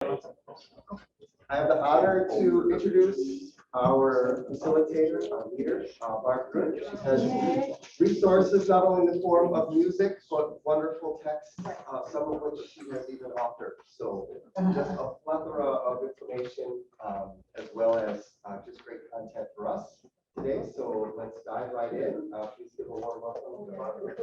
I have the honor to introduce our facilitator, our leader, Barb Gruen. She has resources not only in the form of music, but wonderful texts, some of which she has even authored. So just a plethora of information, as well as just great content for us today. So let's dive right in. Please give a warm welcome to Barb Gruen.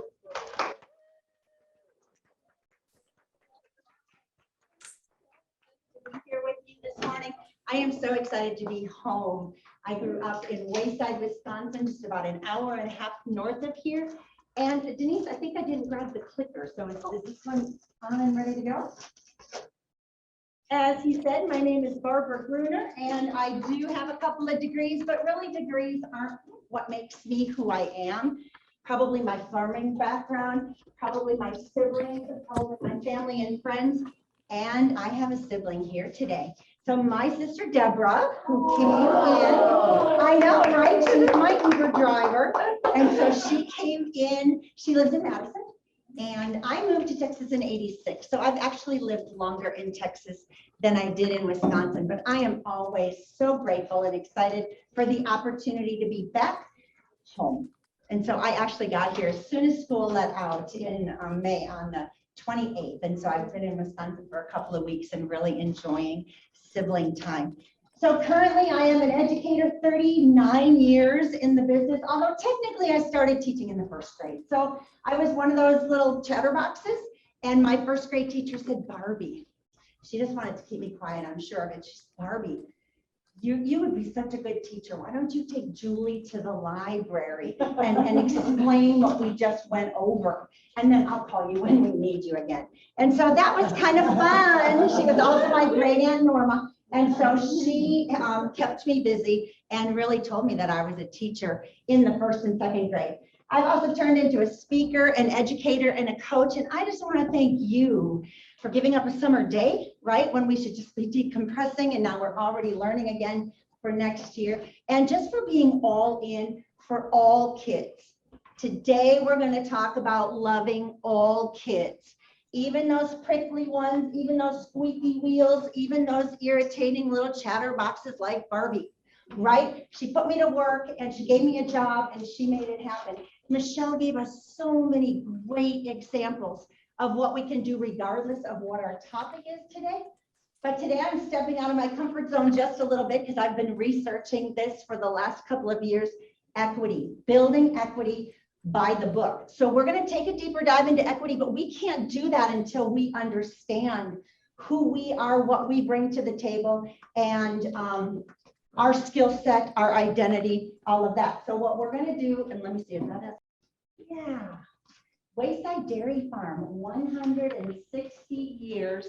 Here with you this morning. I am so excited to be home. I grew up in Wayside, Wisconsin, just about an hour and a half north of here. And Denise, I think I didn't grab the clicker, so is this one on and ready to go? As he said, my name is Barbara Gruner, and I do have a couple of degrees, but really degrees aren't what makes me who I am. Probably my farming background, probably my siblings, probably my family and friends. And I have a sibling here today. So my sister Deborah, who came in, I know, right? She's my Uber driver. And so she came in, she lives in Madison. And I moved to Texas in '86. So I've actually lived longer in Texas than I did in Wisconsin. But I am always so grateful and excited for the opportunity to be back home. And so I actually got here as soon as school let out in May on the 28th. And so I've been in Wisconsin for a couple of weeks and really enjoying sibling time. So currently I am an educator, 39 years in the business, although technically I started teaching in the first grade. So I was one of those little chatterboxes, and my first grade teacher said, Barbie. She just wanted to keep me quiet, I'm sure of it. She's Barbie. You would be such a good teacher. Why don't you take Julie to the library and explain what we just went over? And then I'll call you when we need you again. And so that was kind of fun. She was also my great aunt Norma. And so she kept me busy and really told me that I was a teacher in the first and second grade. I've also turned into a speaker, an educator, and a coach. And I just want to thank you for giving up a summer day, right? When we should just be decompressing, and now we're already learning again for next year. And just for being all in for all kids. Today, we're going to talk about loving all kids, even those prickly ones, even those squeaky wheels, even those irritating little chatterboxes like Barbie, right? She put me to work and she gave me a job and she made it happen. Michelle gave us so many great examples of what we can do regardless of what our topic is today. But today I'm stepping out of my comfort zone just a little bit because I've been researching this for the last couple of years, equity, building equity by the book. So we're going to take a deeper dive into equity, but we can't do that until we understand who we are, what we bring to the table, and our skill set, our identity, all of that. So what we're going to do, and let me see, is that it? Yeah. Wayside Dairy Farm, 160 years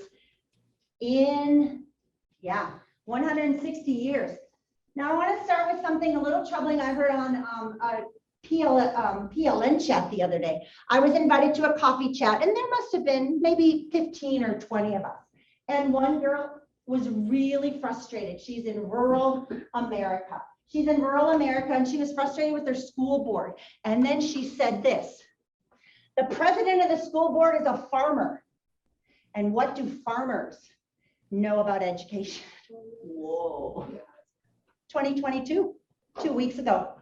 in, 160 years. Now I want to start with something a little troubling I heard on PLN chat the other day. I was invited to a coffee chat, and there must have been maybe 15 or 20 of us. And one girl was really frustrated. She's in rural America. And she was frustrated with her school board. And then she said this. The president of the school board is a farmer. And what do farmers know about education? Whoa. 2022, 2 weeks ago,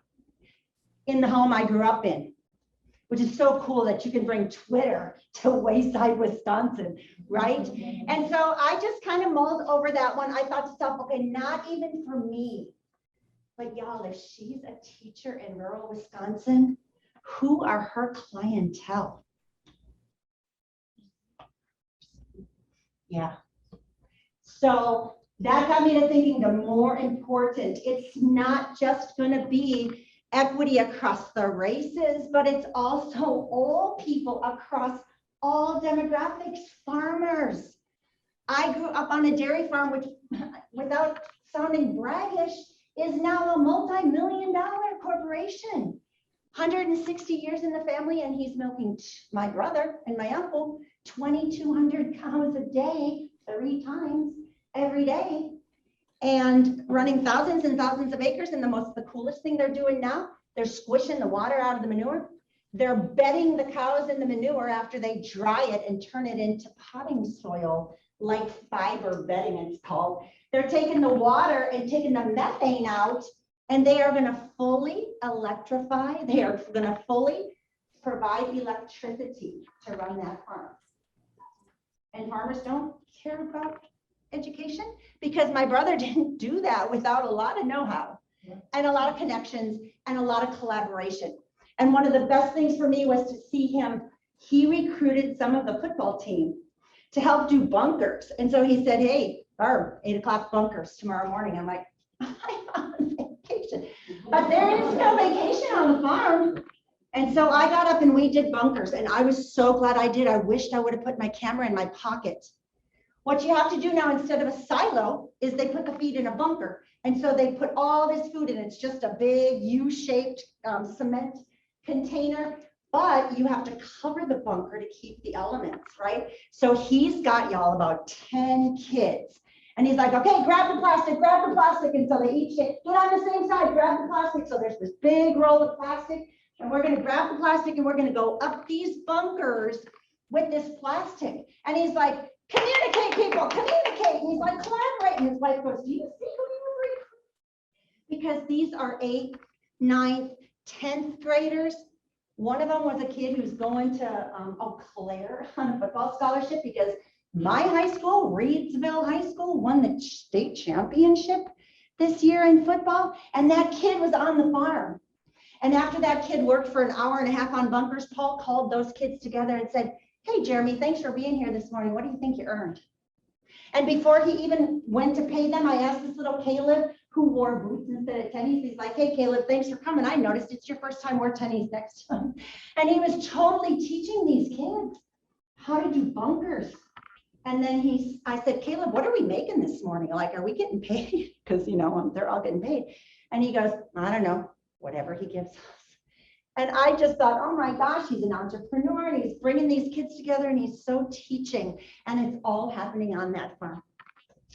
in the home I grew up in, which is so cool that you can bring Twitter to Wayside, Wisconsin, right? And so I just kind of mulled over that one. I thought to myself, okay, not even for me, but y'all, if she's a teacher in rural Wisconsin, who are her clientele? Yeah. So that got me to thinking the more important, it's not just going to be equity across the races, but it's also all people across all demographics, farmers. I grew up on a dairy farm, which, without sounding braggish, is now a multi-million-dollar corporation. 160 years in the family, and he's milking my brother and my uncle 2,200 cows a day, 3 times every day, and running thousands and thousands of acres. And the coolest thing they're doing now, they're squishing the water out of the manure. They're bedding the cows in the manure after they dry it and turn it into potting soil light fiber bedding, it's called. They're taking the water and taking the methane out, and they are going to fully electrify. They are going to fully provide electricity to run that farm. And farmers don't care about education because my brother didn't do that without a lot of know-how and a lot of connections and a lot of collaboration. And one of the best things for me was to see him, he recruited some of the football team to help do bunkers. And so he said, hey, Barb, 8 o'clock bunkers tomorrow morning. I'm like, I'm on vacation. But there is no vacation on the farm. And so I got up and we did bunkers, and I was so glad I did. I wished I would have put my camera in my pocket. What you have to do now, instead of a silo, is they put the feed in a bunker. And so they put all this food in. It's just a big U-shaped cement container, but you have to cover the bunker to keep the elements, right? So he's got y'all about 10 kids. And he's like, okay, grab the plastic. And so they each say, get on the same side, grab the plastic. So there's this big roll of plastic. And we're going to grab the plastic and we're going to go up these bunkers with this plastic. And he's like, communicate, people, communicate. And he's like, collaborate. And his wife goes, do you see who you were? Because these are 8th, 9th, 10th graders. One of them was a kid who's going to Eau Claire on a football scholarship because my high school, Reedsville High School, won the state championship this year in football. And that kid was on the farm. And after that kid worked for an hour and a half on bunkers, Paul called those kids together and said, hey, Jeremy, thanks for being here this morning. What do you think you earned? And before he even went to pay them, I asked this little Caleb who wore boots instead of tennies. He's like, hey, Caleb, thanks for coming. I noticed it's your first time wearing tennies next time. And he was totally teaching these kids how to do bunkers. And then I said, Caleb, what are we making this morning? Like, are we getting paid? Because, you know, they're all getting paid. And he goes, I don't know. Whatever he gives us. And I just thought, oh my gosh, he's an entrepreneur and he's bringing these kids together and he's so teaching, and it's all happening on that farm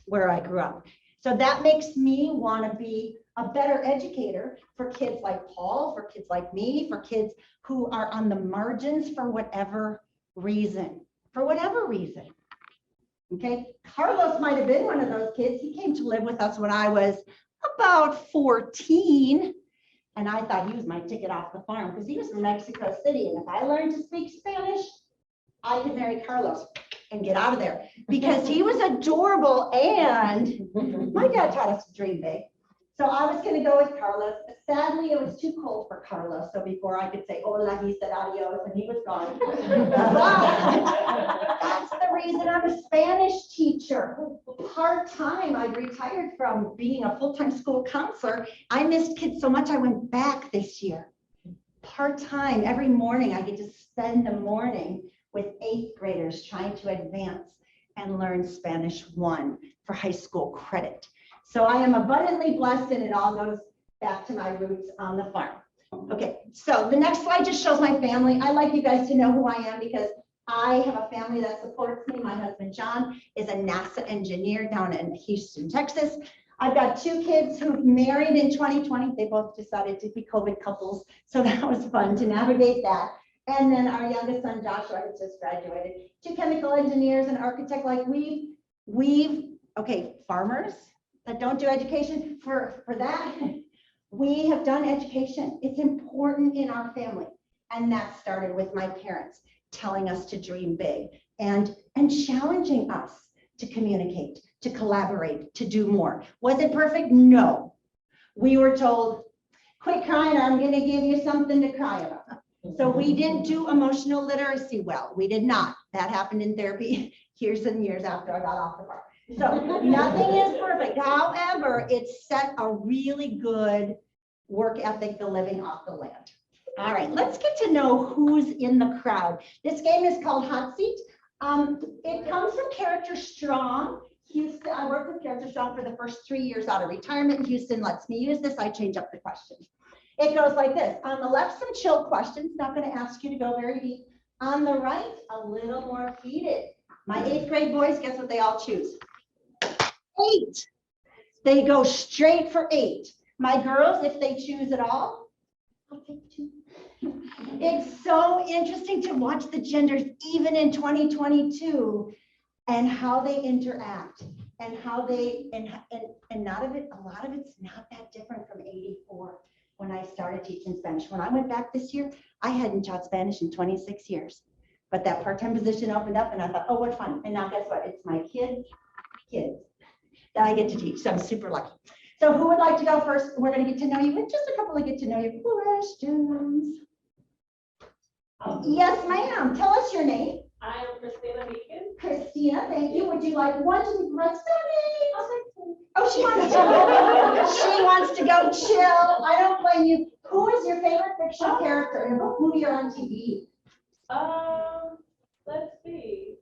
where I grew up. So that makes me want to be a better educator for kids like Paul, for kids like me, for kids who are on the margins for whatever reason, Okay, Carlos might have been one of those kids. He came to live with us when I was about 14. And I thought he was my ticket off the farm because he was from Mexico City. And if I learned to speak Spanish, I could marry Carlos and get out of there because he was adorable. And my dad taught us to dream big. So I was going to go with Carlos. Sadly, it was too cold for Carlos. So before I could say, hola, he said adios, and he was gone. That's the reason I'm a Spanish teacher. Part-time, I retired from being a full-time school counselor. I missed kids so much, I went back this year. Part-time, every morning, I get to spend the morning with 8th graders trying to advance and learn Spanish 1 for high school credit. So I am abundantly blessed, and it all goes back to my roots on the farm. Okay, so the next slide just shows my family. I like you guys to know who I am because I have a family that supports me. My husband, John, is a NASA engineer down in Houston, Texas. I've got 2 kids who married in 2020. They both decided to be COVID couples, so that was fun to navigate that. And then our youngest son, Joshua, has just graduated. 2 chemical engineers, an architect. Like okay, farmers that don't do education, for that, we have done education. It's important in our family. And that started with my parents telling us to dream big and challenging us to communicate, to collaborate, to do more. Was it perfect? No. We were told, quit crying, or I'm going to give you something to cry about. So we didn't do emotional literacy well. We did not. That happened in therapy years and years after I got off the farm. So nothing is perfect. However, it set a really good work ethic to living off the land. All right, let's get to know who's in the crowd. This game is called Hot Seat. It comes from Character Strong. Houston, I worked with Character Strong for the first 3 years out of retirement. Houston lets me use this. I change up the questions. It goes like this. On the left, some chill questions. Not going to ask you to go very deep. On the right, a little more heated. My 8th grade boys, guess what they all choose? 8. They go straight for 8. My girls, if they choose it all, I'll take 2. It's so interesting to watch the genders even in 2022 and how they interact and how they, and not of it, a lot of it's not that different from 84 when I started teaching Spanish. When I went back this year, I hadn't taught Spanish in 26 years. But that part-time position opened up and I thought, oh, what fun. And now guess what? It's my kids that I get to teach. So I'm super lucky. So who would like to go first? We're going to get to know you with just a couple of get to know you questions. Yes, ma'am. Tell us your name. I am Christina Meekin. Christina, thank you. Would you like 1, 2, 3, Oh, she wants to. She wants to go chill. I don't blame you. Who is your favorite fictional character in a movie or on TV? Let's see.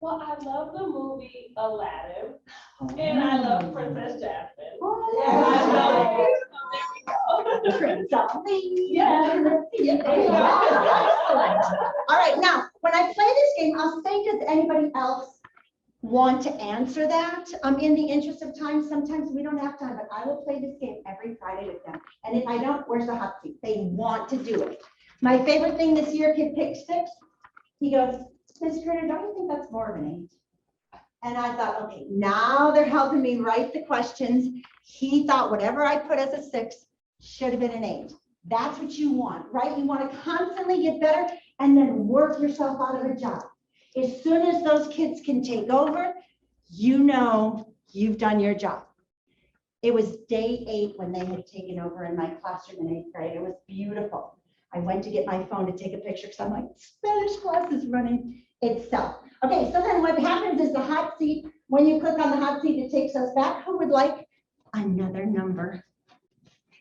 Well, I love the movie Aladdin, and I love Princess Jasmine. Oh, And I love Prince Ali. Yeah. All right, now, when I play this game, I'll say, does anybody else want to answer that? In the interest of time, sometimes we don't have time, but I will play this game every Friday with them. And if I don't, where's the hot seat? They want to do it. My favorite thing this year, kid picked 6. He goes, Ms. Critter, don't you think that's more of an 8? And I thought, okay, now they're helping me write the questions. He thought whatever I put as a 6 should have been an 8. That's what you want, right? You want to constantly get better and then work yourself out of a job. As soon as those kids can take over, you know you've done your job. It was day 8 when they had taken over in my classroom in 8th grade. It was beautiful. I went to get my phone to take a picture because I'm like, Spanish class is running itself. Okay, so then what happens is the hot seat, when you click on the hot seat, it takes us back. Who would like another number?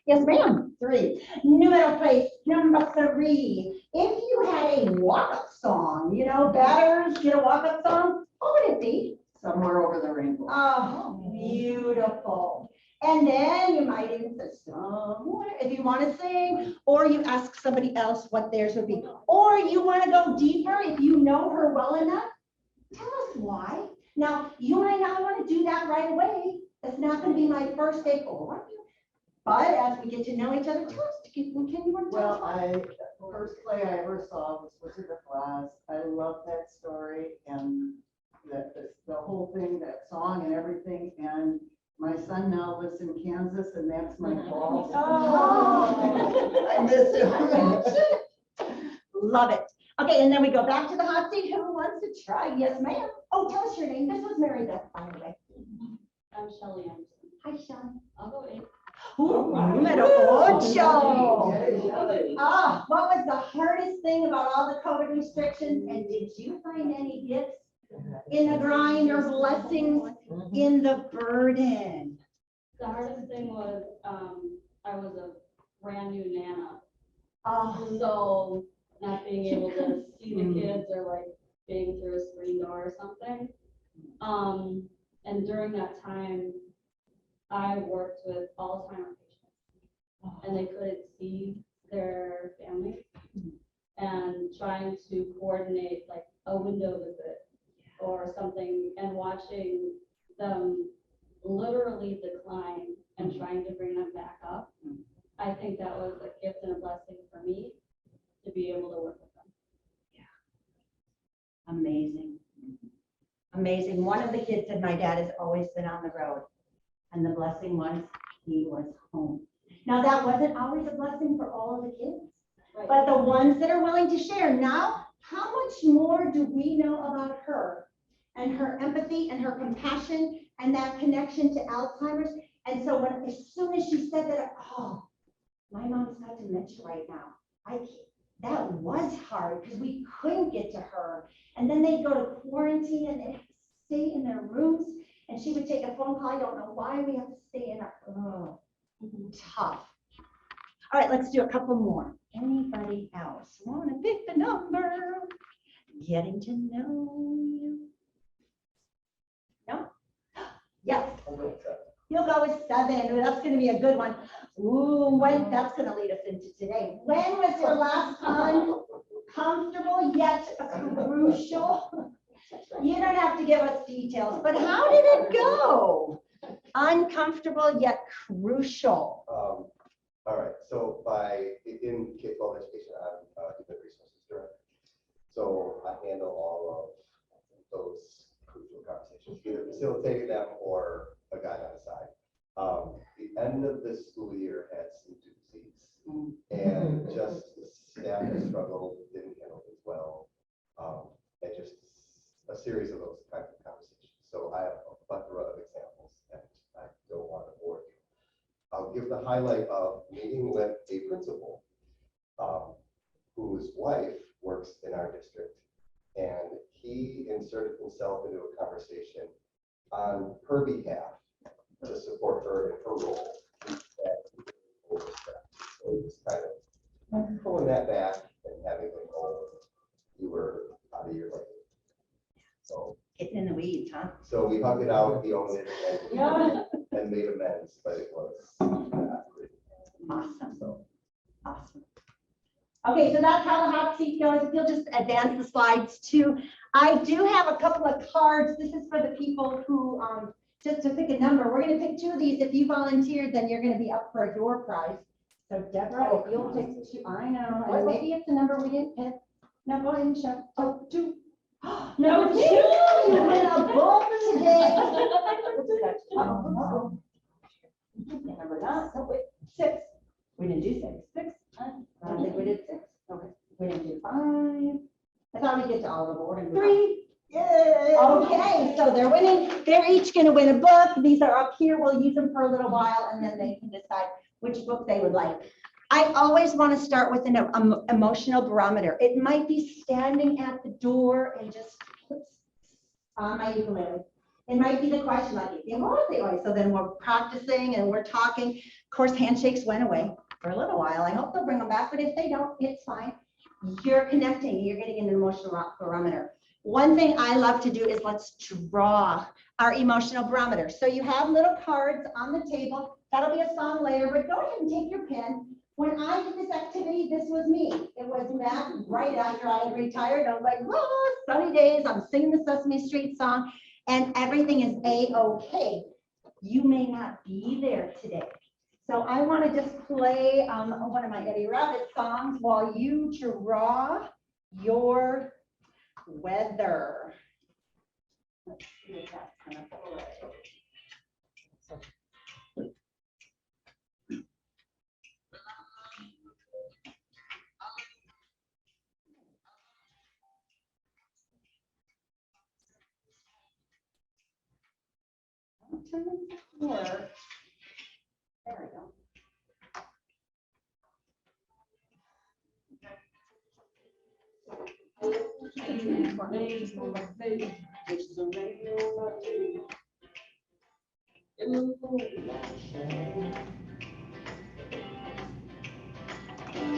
Yes, ma'am. 3. Numero place, number 3. If you had a walk-up song, you know, batters get a walk-up song, what would it be? Somewhere over the rainbow. Oh, beautiful. And then you might even say somewhere if you want to sing, or you ask somebody else what theirs would be. Or you want to go deeper if you know her well enough. Tell us why. Now, you might not want to do that right away. It's not going to be my first day for you. But as we get to know each other, tell us, can you want to tell us? Well, the first play I ever saw was Wizard of Oz. I love that story and the whole thing, that song and everything. And my son now lives in Kansas, and that's my fault. Oh. I miss him. Love it. Okay, and then we go back to the hot seat. Who wants to try? Yes, ma'am. Oh, tell us your name. This was Mary Beth, by the way. I'm Shelley Anderson. Hi, Sean. I'll go 8. Ooh, numero 8. Ah, what was the hardest thing about all the COVID restrictions? And did you find any gifts in the grind or blessings in the burden? The hardest thing was I was a brand new Nana. Oh, So not being able to see the kids or like being through a screen door or something. And during that time, I worked with Alzheimer's patients and they couldn't see their families, and trying to coordinate like a window visit or something and watching them literally decline and trying to bring them back up. I think that was a gift and a blessing for me to be able to work with them. amazing. Amazing. One of the kids said, my dad has always been on the road. And the blessing was he was home. Now, that wasn't always a blessing for all of the kids, Right. but the ones that are willing to share. Now, how much more do we know about her and her empathy and her compassion and that connection to Alzheimer's? And so as soon as she said that, oh, my mom's got dementia right now. That was hard because we couldn't get to her. And then they'd go to quarantine and they'd have to stay in their rooms. And she would take a phone call. I don't know why we have to stay in our, tough. All right, let's do a couple more. Anybody else want to pick the number? Getting to know you. No? Yes. You'll go with 7. Ooh, that's going to be a good one. Ooh, that's going to lead us into today. When was your last time comfortable yet crucial? You don't have to give us details, but how did it go? Uncomfortable yet crucial. All right, so in K-12 education, I'm human resources director. So I handle all of those crucial conversations, either facilitating them or a guy on the side. The end of this school year had some doozies, and just the staff has struggled, didn't handle it well, and just a series of those kinds of conversations. So I have a plethora of examples, and I don't want to bore you. I'll give the highlight of meeting with a principal whose wife works in our district, and he inserted himself into a conversation on her behalf to support her in her role. So it was kind of pulling that back and having them go, you were out of your lane. So Getting in the weeds, huh? So we hugged it out, we owned it, Yeah. and made amends, but it was not great. Awesome. So Awesome. Okay, so that's how the hot seat goes. If you'll just advance the slides too. I do have a couple of cards. This is for the people who, just to pick a number, we're gonna pick two of these. If you volunteered, then you're gonna be up for a door prize. So Deborah, if you'll pick two, I know, and maybe it's a number we didn't pick. No, go ahead and show. Oh, two. Number two, you win a book today. Uh-oh. Number nine, no, wait, six. We didn't do six. Six. I don't think we did six. Okay. We didn't do five. I thought we'd get to all of them. We're gonna do three. Yay. Okay, so they're winning. They're each gonna win a book. These are up here. We'll use them for a little while and then they can decide which book they would like. I always want to start with an emotional barometer. It might be standing at the door and just on my ukulele. It might be the question like, so then we're practicing and we're talking. Of course, handshakes went away for a little while. I hope they'll bring them back, but if they don't, it's fine. You're connecting, you're getting an emotional barometer. One thing I love to do is let's draw our emotional barometer. So you have little cards on the table. That'll be a song later, but go ahead and take your pen. When I did this activity, this was me. It was back right after I had retired. I was like, oh, sunny days. I'm singing the Sesame Street song and everything is A-OK. You may not be there today. So I want to just play one of my Eddie Rabbitt songs while you draw your weather. Let's see if that's gonna play. There we go.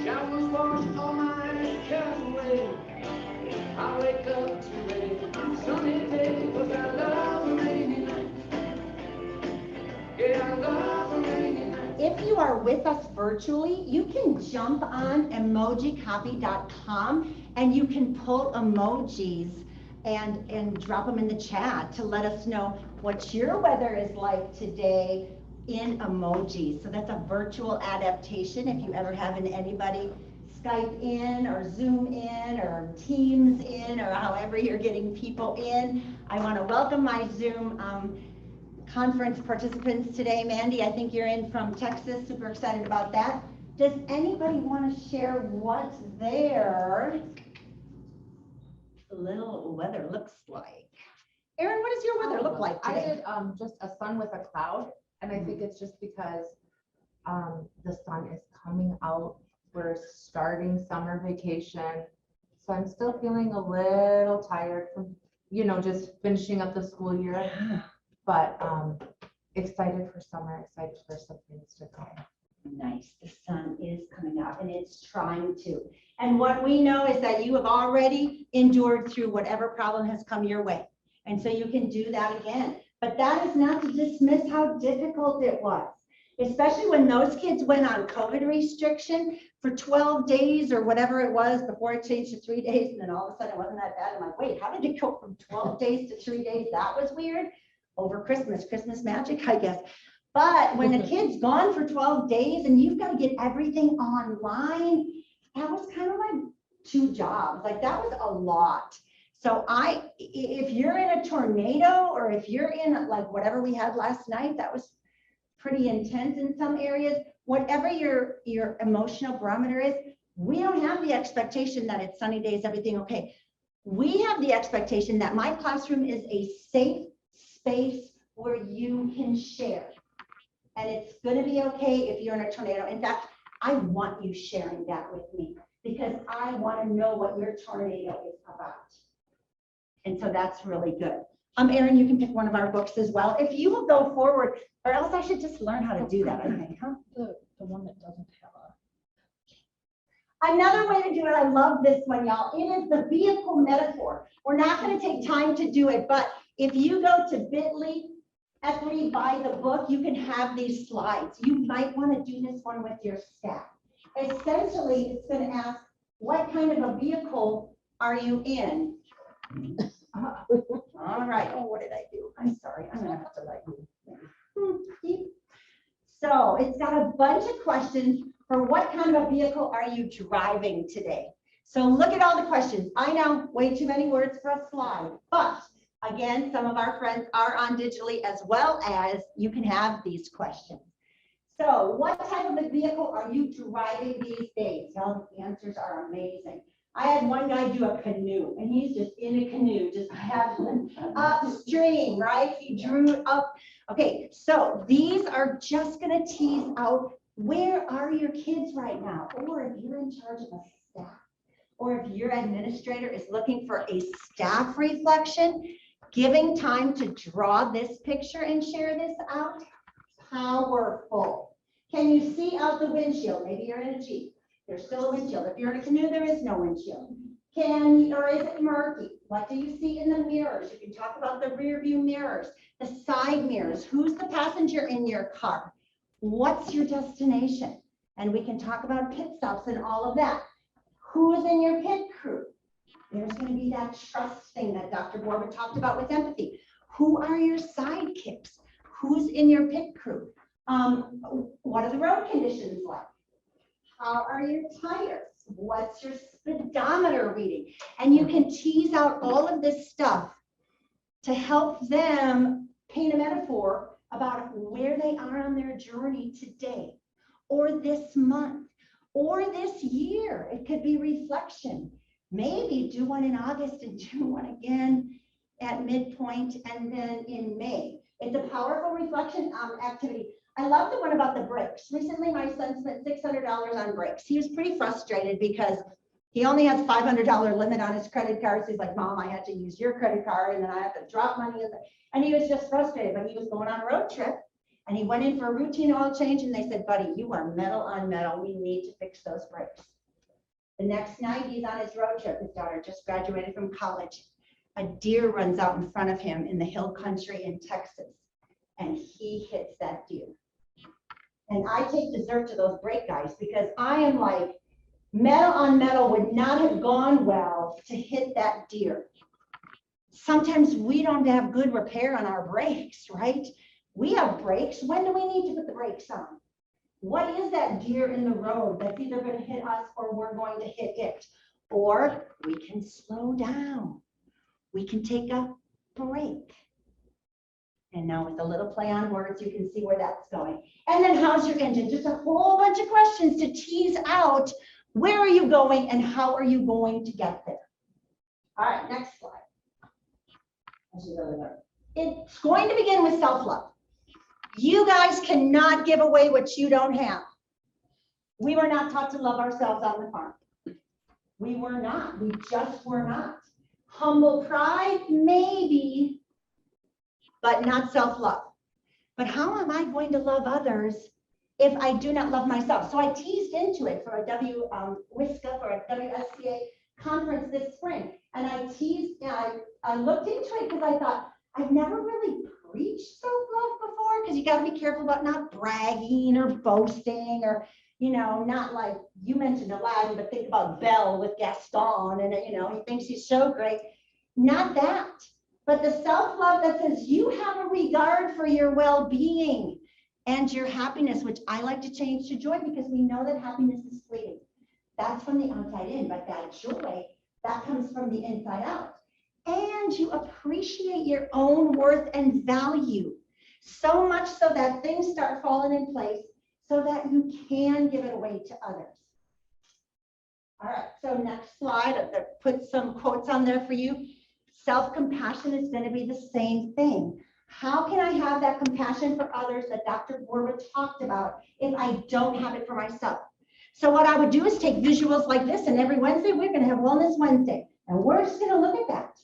Showers wash all my cares away. I wake up too late. Sunny day, but I love a rainy night. Yeah, I love a rainy night. If you are with us virtually, you can jump on emojicopy.com and you can pull emojis and drop them in the chat to let us know what your weather is like today in emojis. So that's a virtual adaptation. If you ever have anybody Skype in or Zoom in or Teams in or however you're getting people in, I want to welcome my Zoom conference participants today. Mandy, I think you're in from Texas. Super excited about that. Does anybody want to share what their little weather looks like? Erin, what does your weather look like I today? did just a sun with a cloud, and I think it's just because the sun is coming out. We're starting summer vacation, so I'm still feeling a little tired from, just finishing up the school year. Yeah. But excited for summer, excited for some things to come. Nice, the sun is coming out and it's trying to. And what we know is that you have already endured through whatever problem has come your way. And so you can do that again. But that is not to dismiss how difficult it was, especially when those kids went on COVID restriction for 12 days or whatever it was before it changed to 3 days. And then all of a sudden it wasn't that bad. I'm like, wait, how did it go from 12 days to 3 days? That was weird. Over Christmas magic, I guess. But when the kid's gone for 12 days and you've got to get everything online, that was kind of like 2 jobs. Like that was a lot. So if you're in a tornado or if you're in like whatever we had last night, that was pretty intense in some areas. Whatever your emotional barometer is, we don't have the expectation that it's sunny days, everything okay. We have the expectation that my classroom is a safe space where you can share. And it's going to be okay if you're in a tornado. In fact, I want you sharing that with me because I want to know what your tornado is about. And so that's really good. Erin, you can pick one of our books as well. If you will go forward, or else I should just learn how to do that, I think, huh? The one that doesn't have Another way to do it, I love this one, y'all. It is the vehicle metaphor. We're not going to take time to do it, but if you go to bit.ly, Equity Buy the Book, you can have these slides. You might want to do this one with your staff. Essentially, it's going to ask, what kind of a vehicle are you in? All right. Oh, what did I do? I'm sorry. I'm going to have to write you. So it's got a bunch of questions for what kind of a vehicle are you driving today? So look at all the questions. I know, way too many words for a slide, but again, some of our friends are on digitally as well as you can have these questions. So what type of a vehicle are you driving these days? Well, the answers are amazing. I had one guy do a canoe and he's just in a canoe, just paddling upstream, right? He drew it up. Okay, so these are just gonna tease out where are your kids right now? Or if you're in charge of a staff, or if your administrator is looking for a staff reflection, giving time to draw this picture and share this out, powerful. Can you see out the windshield? Maybe you're in a Jeep. There's still a windshield. If you're in a canoe, there is no windshield. Or is it murky? What do you see in the mirrors? You can talk about the rear view mirrors, the side mirrors. Who's the passenger in your car? What's your destination? And we can talk about pit stops and all of that. Who's in your pit crew? There's going to be that trust thing that Dr. Borba talked about with empathy. Who are your sidekicks? Who's in your pit crew? What are the road conditions like? How are your tires? What's your speedometer reading? And you can tease out all of this stuff to help them paint a metaphor about where they are on their journey today, or this month, or this year. It could be reflection. Maybe do one in August and do one again at midpoint and then in May. It's a powerful reflection activity. I love the one about the brakes. Recently, my son spent $600 on brakes. He was pretty frustrated because he only has $500 limit on his credit card. So he's like, Mom, I had to use your credit card and then I have to drop money. And he was just frustrated, but he was going on a road trip and he went in for a routine oil change and they said, buddy, you are metal on metal. We need to fix those brakes. The next night he's on his road trip. His daughter just graduated from college. A deer runs out in front of him in the hill country in Texas and he hits that deer. And I take dessert to those brake guys because I am like, metal on metal would not have gone well to hit that deer. Sometimes we don't have good repair on our brakes, right? We have brakes. When do we need to put the brakes on? What is that deer in the road that's either going to hit us or we're going to hit it? Or we can slow down. We can take a break. And now with a little play on words, you can see where that's going. And then how's your engine? Just a whole bunch of questions to tease out where are you going and how are you going to get there? All right, next slide. It's going to begin with self-love. You guys cannot give away what you don't have. We were not taught to love ourselves on the farm. We were not. We just were not. Humble pride, maybe, but not self-love. But how am I going to love others if I do not love myself? So I teased into it for a WSCA, for a WSCA conference this spring. And I looked into it because I thought, I've never really preached self-love before, because you got to be careful about not bragging or boasting or, you know, not like you mentioned Aladdin, but think about Belle with Gaston and, you know, he thinks he's so great. Not that. But the self-love that says you have a regard for your well-being and your happiness, which I like to change to joy because we know that happiness is fleeting. That's from the outside in, but that joy, that comes from the inside out. And you appreciate your own worth and value so much so that things start falling in place so that you can give it away to others. All right, so next slide, I'll put some quotes on there for you. Self-compassion is going to be the same thing. How can I have that compassion for others that Dr. Borba talked about if I don't have it for myself? So what I would do is take visuals like this, and every Wednesday we're going to have Wellness Wednesday, and we're just going to look at that.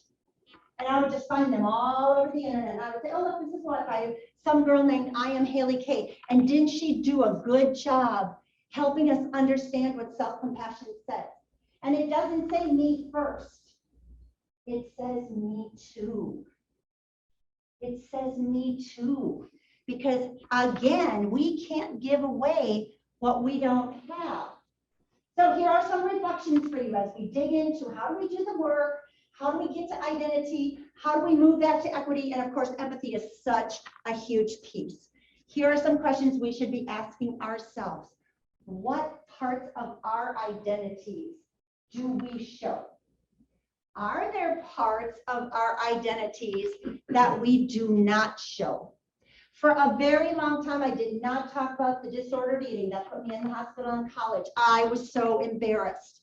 And I would just find them all over the internet. And I would say, oh, look, this is what by some girl named I Am Haley Kay. And didn't she do a good job helping us understand what self-compassion says? And it doesn't say me first. It says me too. It says me too. Because again, we can't give away what we don't have. So here are some reflections for you as we dig into how do we do the work? How do we get to identity? How do we move that to equity? And of course, empathy is such a huge piece. Here are some questions we should be asking ourselves. What parts of our identities do we show? Are there parts of our identities that we do not show? For a very long time, I did not talk about the disordered eating that put me in the hospital in college. I was so embarrassed.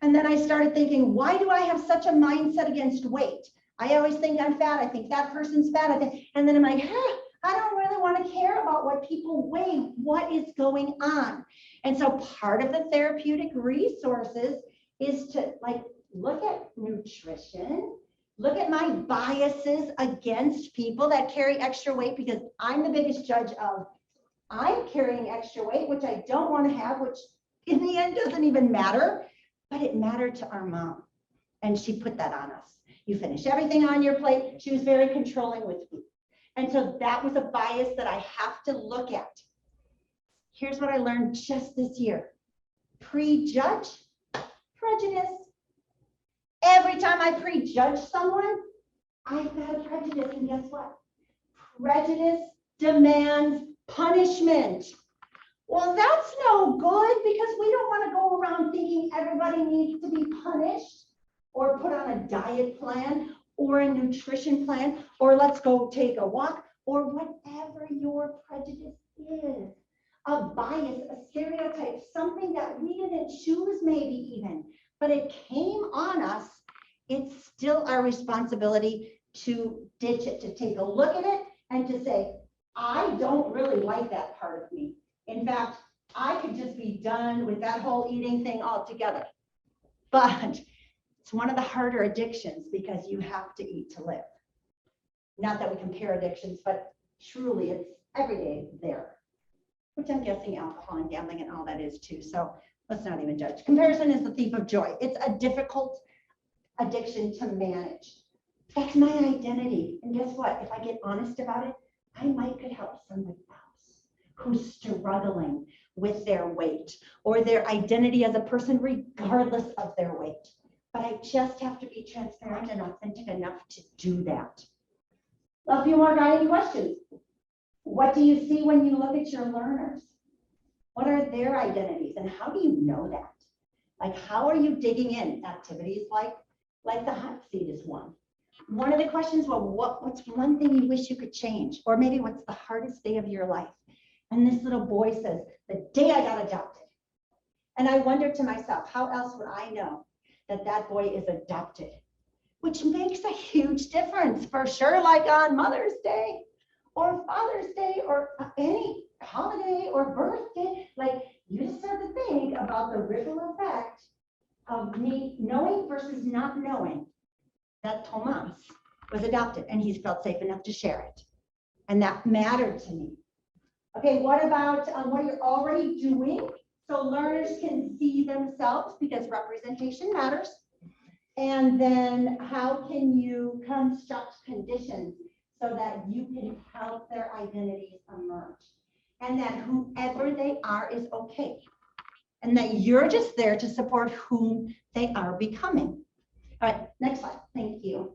And then I started thinking, why do I have such a mindset against weight? I always think I'm fat. I think that person's fat. And then I'm like, I don't really want to care about what people weigh. What is going on? And so part of the therapeutic resources is to like look at nutrition, look at my biases against people that carry extra weight, because I'm the biggest judge of I'm carrying extra weight, which I don't want to have, which in the end doesn't even matter. But it mattered to our mom, and she put that on us. You finish everything on your plate. She was very controlling with food. And so that was a bias that I have to look at. Here's what I learned just this year. Prejudge, prejudice. Every time I prejudge someone, I've got a prejudice, and guess what? Prejudice demands punishment. Well, that's no good, because we don't want to go around thinking everybody needs to be punished or put on a diet plan or a nutrition plan, or let's go take a walk, or whatever your prejudice is. A bias, a stereotype, something that we didn't choose maybe even, but it came on us. It's still our responsibility to ditch it, to take a look at it and to say, I don't really like that part of me. In fact, I could just be done with that whole eating thing altogether. But it's one of the harder addictions, because you have to eat to live. Not that we compare addictions, but truly it's every day there, which I'm guessing alcohol and gambling and all that is too. So let's not even judge. Comparison is the thief of joy. It's a difficult addiction to manage. That's my identity. And guess what? If I get honest about it, I might could help somebody else who's struggling with their weight or their identity as a person, regardless of their weight. But I just have to be transparent and authentic enough to do that. A few more guiding questions. What do you see when you look at your learners? What are their identities, and how do you know that? Like, how are you digging in? Activities like the hot seat is one. One of the questions, well, what's one thing you wish you could change? Or maybe what's the hardest day of your life? And this little boy says, the day I got adopted. And I wonder to myself, how else would I know that that boy is adopted? Which makes a huge difference for sure, like on Mother's Day or Father's Day or any holiday or birthday. Like, you just have to think about the ripple effect of me knowing versus not knowing that Thomas was adopted, and he's felt safe enough to share it. And that mattered to me. Okay, what about what you're already doing? So learners can see themselves, because representation matters. And then how can you construct conditions so that you can help their identities emerge? And that whoever they are is okay. And that you're just there to support whom they are becoming. All right, next slide. Thank you.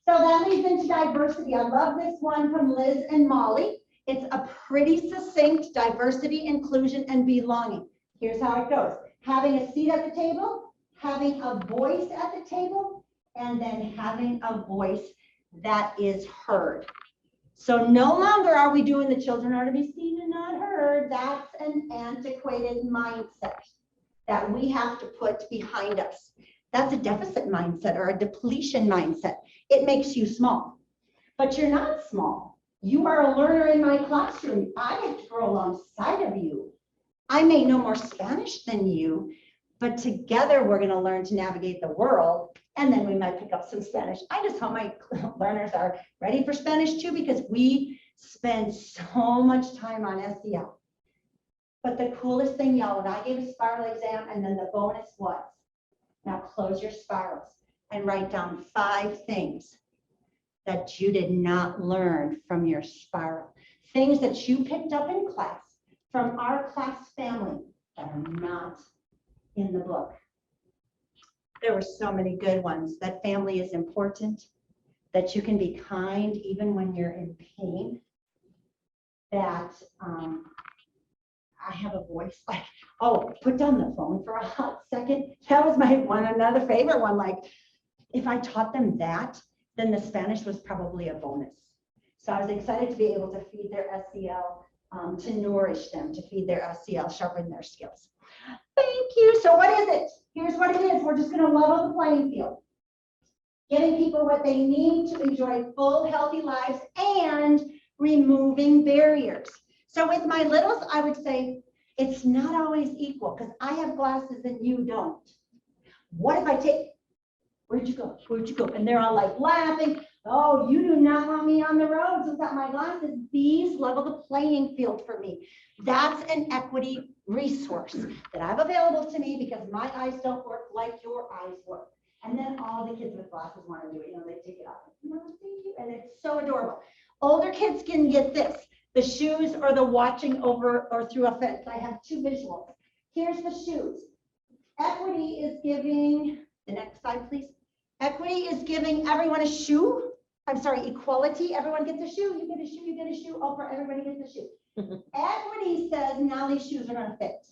So that leads into diversity. I love this one from Liz and Molly. It's a pretty succinct: diversity, inclusion, and belonging. Here's how it goes. having a seat at the table, having a voice at the table, and then having a voice that is heard. So no longer are we doing the children are to be seen and not heard. That's an antiquated mindset that we have to put behind us. That's a deficit mindset or a depletion mindset. It makes you small, but you're not small. You are a learner in my classroom. I have to grow alongside of you. I may know more Spanish than you, but together we're going to learn to navigate the world, and then we might pick up some Spanish. I just hope my learners are ready for Spanish too, because we spend so much time on SEL. But the coolest thing, y'all, when I gave a spiral exam, and then the bonus was, now close your spirals and write down 5 things that you did not learn from your spiral. Things that you picked up in class from our class family that are not in the book. There were so many good ones. That family is important, that you can be kind even when you're in pain, that I have a voice like, oh, put down the phone for a hot second. That was my one, another favorite one. Like, if I taught them that, then the Spanish was probably a bonus. So I was excited to be able to feed their SEL, to nourish them, to feed their SEL, sharpen their skills. Thank you. So what is it? Here's what it is. We're just going to level the playing field. Giving people what they need to enjoy full, healthy lives and removing barriers. So with my littles, I would say it's not always equal because I have glasses and you don't. What if I take, where'd you go? Where'd you go? And they're all like laughing. Oh, you do not want me on the roads without my glasses. These level the playing field for me. That's an equity resource that I have available to me because my eyes don't work like your eyes work. And then all the kids with glasses want to do it. You know, they take it off. No, thank you. And it's so adorable. Older kids can get this, the shoes or the watching over or through a fence. I have 2 visuals. Here's the shoes. Equity is giving, the next slide, please. Equity is giving everyone a shoe. I'm sorry, equality. Everyone gets a shoe. You get a shoe, you get a shoe. Oprah, everybody gets a shoe. Equity says now these shoes are going to fit.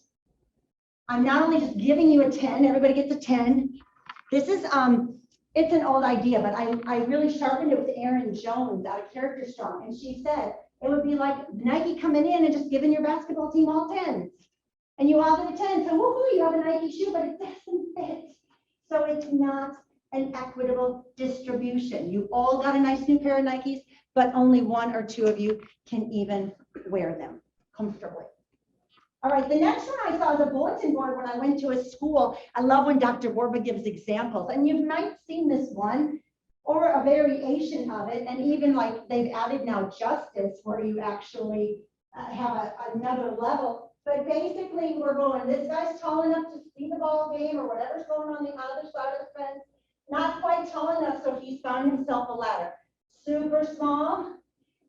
I'm not only just giving you a 10, everybody gets a 10. This is, it's an old idea, but I really sharpened it with Erin Jones out of Character Strong. And she said it would be like Nike coming in and just giving your basketball team all 10s. And you all get a 10. So woohoo, you have a Nike shoe, but it doesn't fit. So it's not an equitable distribution. You all got a nice new pair of Nikes, but only 1 or 2 of you can even wear them comfortably. All right, the next one I saw is a bulletin board when I went to a school. I love when Dr. Borba gives examples, and you might seen this one or a variation of it, and even like they've added now justice where you actually have another level. But basically we're going, this guy's tall enough to see the ball game or whatever's going on the other side of the fence. Not quite tall enough, so he's found himself a ladder. Super small,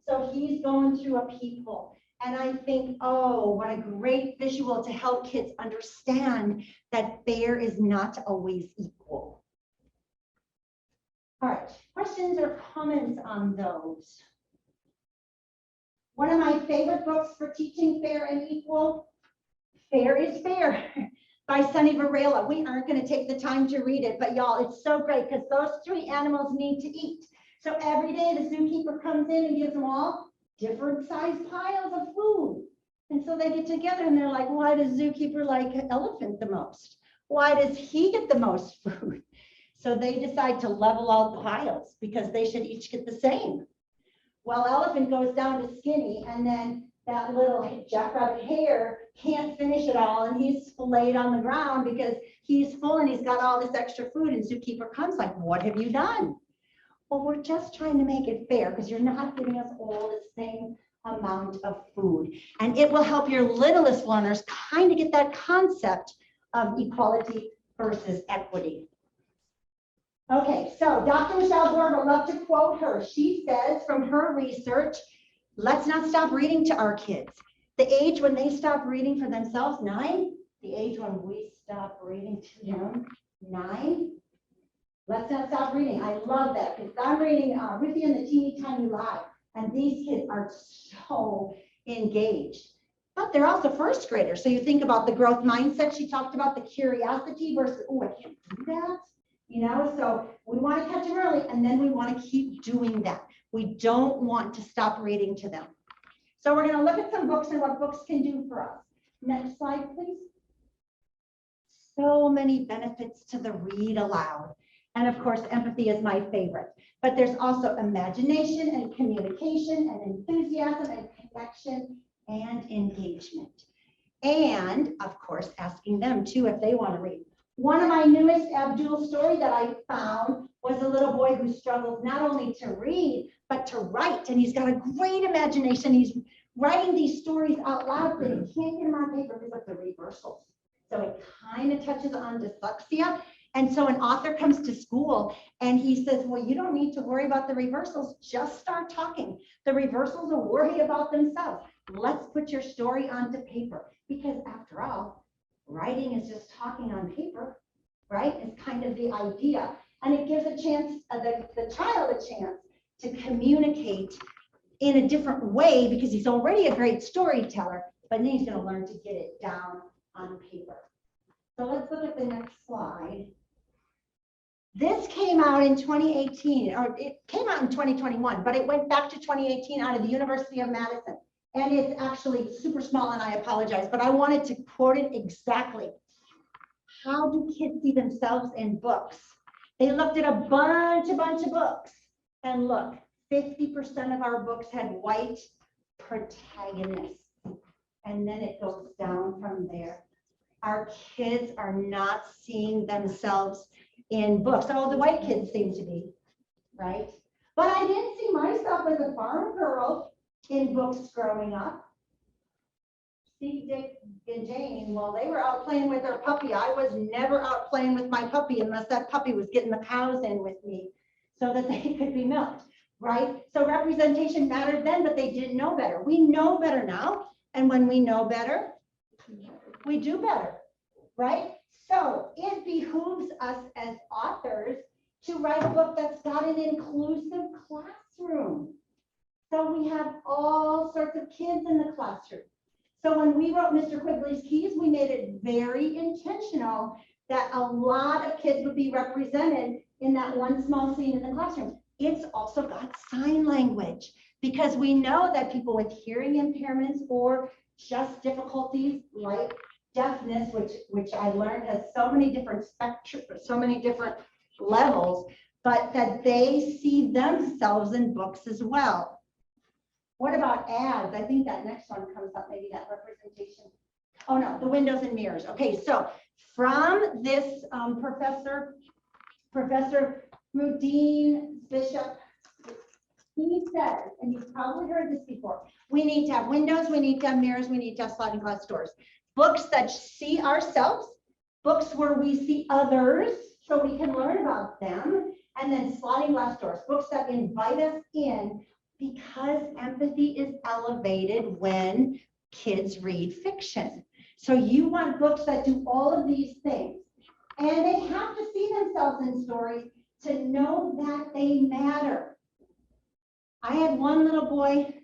so he's going through a peephole. And I think, oh, what a great visual to help kids understand that fair is not always equal. All right, questions or comments on those? One of my favorite books for teaching fair and equal, Fair is Fair, by Sunny Varela. We aren't going to take the time to read it, but y'all, it's so great because those 3 animals need to eat. So every day the zookeeper comes in and gives them all different sized piles of food. And so they get together and they're like, why does zookeeper like elephant the most? Why does he get the most food? So they decide to level out the piles because they should each get the same. Well, elephant goes down to skinny, and then that little jackrabbit hare can't finish it all, and he's splayed on the ground because he's full and he's got all this extra food, and zookeeper comes like, what have you done? Well, we're just trying to make it fair because you're not giving us all the same amount of food. And it will help your littlest learners kind of get that concept of equality versus equity. Okay, so Dr. Michelle Borba, I love to quote her. She says from her research, let's not stop reading to our kids. The age when they stop reading for themselves, 9. The age when we stop reading to them, 9. Let's not stop reading. I love that because I'm reading Ruthie and the Teeny Tiny Lies, and these kids are so engaged. but they're also first graders. So you think about the growth mindset. She talked about the curiosity versus, oh, I can't do that. So we want to catch them early, and then we want to keep doing that. We don't want to stop reading to them. So we're going to look at some books and what books can do for us. Next slide, please. So many benefits to the read aloud. And of course, empathy is my favorite. But there's also imagination and communication and enthusiasm and connection and engagement. And of course, asking them too if they want to read. One of my newest Abdul story that I found was a little boy who struggles not only to read, but to write. And he's got a great imagination. He's writing these stories out loud, but he can't get them on paper because of the reversals. So it kind of touches on dyslexia. And so an author comes to school and he says, well, you don't need to worry about the reversals. Just start talking. The reversals are worried about themselves. Let's put your story onto paper. Because after all, writing is just talking on paper, right? It's kind of the idea. And it gives a chance, the child a chance to communicate in a different way because he's already a great storyteller, but then he's going to learn to get it down on paper. So let's look at the next slide. This came out in 2018, or it came out in 2021, but it went back to 2018 out of the University of Madison. And it's actually super small, and I apologize, but I wanted to quote it exactly. How do kids see themselves in books? They looked at a bunch of books, and look, 50% of our books had white protagonists. And then it goes down from there. Our kids are not seeing themselves in books. Oh, the white kids seem to be, right? But I didn't see myself as a farm girl in books growing up. Steve, Dick, and Jane, well, they were out playing with their puppy. I was never out playing with my puppy unless that puppy was getting the cows in with me so that they could be milked, right? So representation mattered then, but they didn't know better. We know better now. And when we know better, we do better, right? So it behooves us as authors to write a book that's got an inclusive classroom. So we have all sorts of kids in the classroom. So when we wrote Mr. Quigley's Keys, we made it very intentional that a lot of kids would be represented in that one small scene in the classroom. It's also got sign language because we know that people with hearing impairments or just difficulties like deafness, which I learned has so many different spectrum, so many different levels, but that they see themselves in books as well. What about ads? I think that next one comes up, maybe that representation. Oh no, the windows and mirrors. Okay, so from this Professor Rudine Bishop, he says, and you've probably heard this before, we need to have windows, we need to have mirrors, we need to have sliding glass doors. Books that see ourselves, books where we see others so we can learn about them, and then sliding glass doors, books that invite us in because empathy is elevated when kids read fiction. So you want books that do all of these things, and they have to see themselves in stories to know that they matter. I had one little boy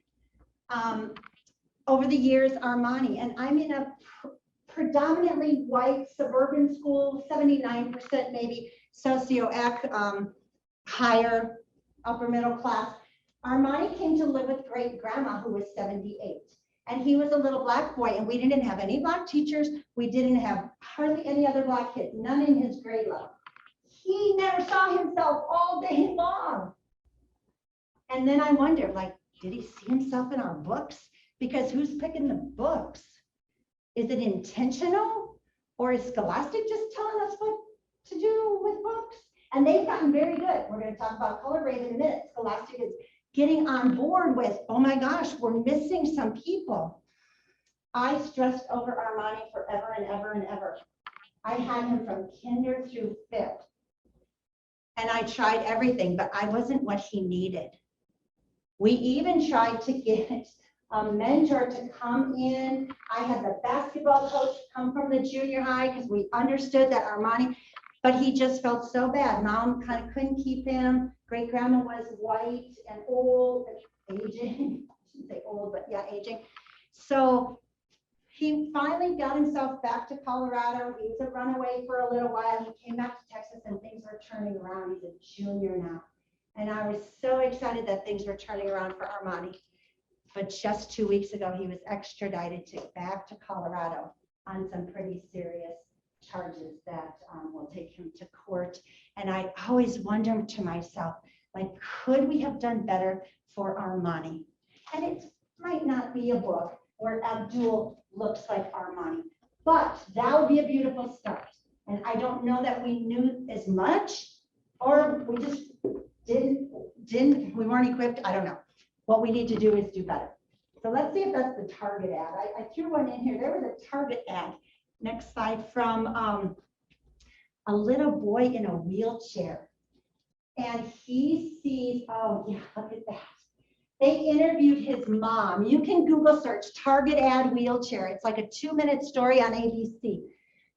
over the years, Armani, and I'm in a predominantly white suburban school, 79% maybe socioec, higher upper middle class. Armani came to live with great grandma who was 78. And he was a little black boy, and we didn't have any black teachers. We didn't have hardly any other black kids, none in his grade level. He never saw himself all day long. And then I wondered, like, did he see himself in our books? Because who's picking the books? Is it intentional? Or is Scholastic just telling us what to do with books? And they've gotten very good. We're going to talk about Color Grade in a minute. Scholastic is getting on board with, oh my gosh, we're missing some people. I stressed over Armani forever and ever and ever. I had him from kinder through 5th. And I tried everything, but I wasn't what he needed. We even tried to get a mentor to come in. I had the basketball coach come from the junior high because we understood that Armani, but he just felt so bad. Mom kind of couldn't keep him. Great grandma was white and old and aging. I shouldn't say old, but yeah, aging. So He finally got himself back to Colorado. He was a runaway for a little while. He came back to Texas and things are turning around. He's a junior now. And I was so excited that things were turning around for Armani. But just 2 weeks ago, he was extradited back to Colorado on some pretty serious charges that will take him to court. And I always wonder to myself, like, could we have done better for Armani? And it might not be a book where Abdul looks like Armani, but that would be a beautiful start. And I don't know that we knew as much, or we just we weren't equipped. I don't know. What we need to do is do better. So let's see if that's the Target ad. I threw one in here. There was a Target ad. Next slide, from a little boy in a wheelchair. And he sees, oh yeah, look at that. They interviewed his mom. You can Google search Target ad wheelchair. It's like a 2-minute story on ABC.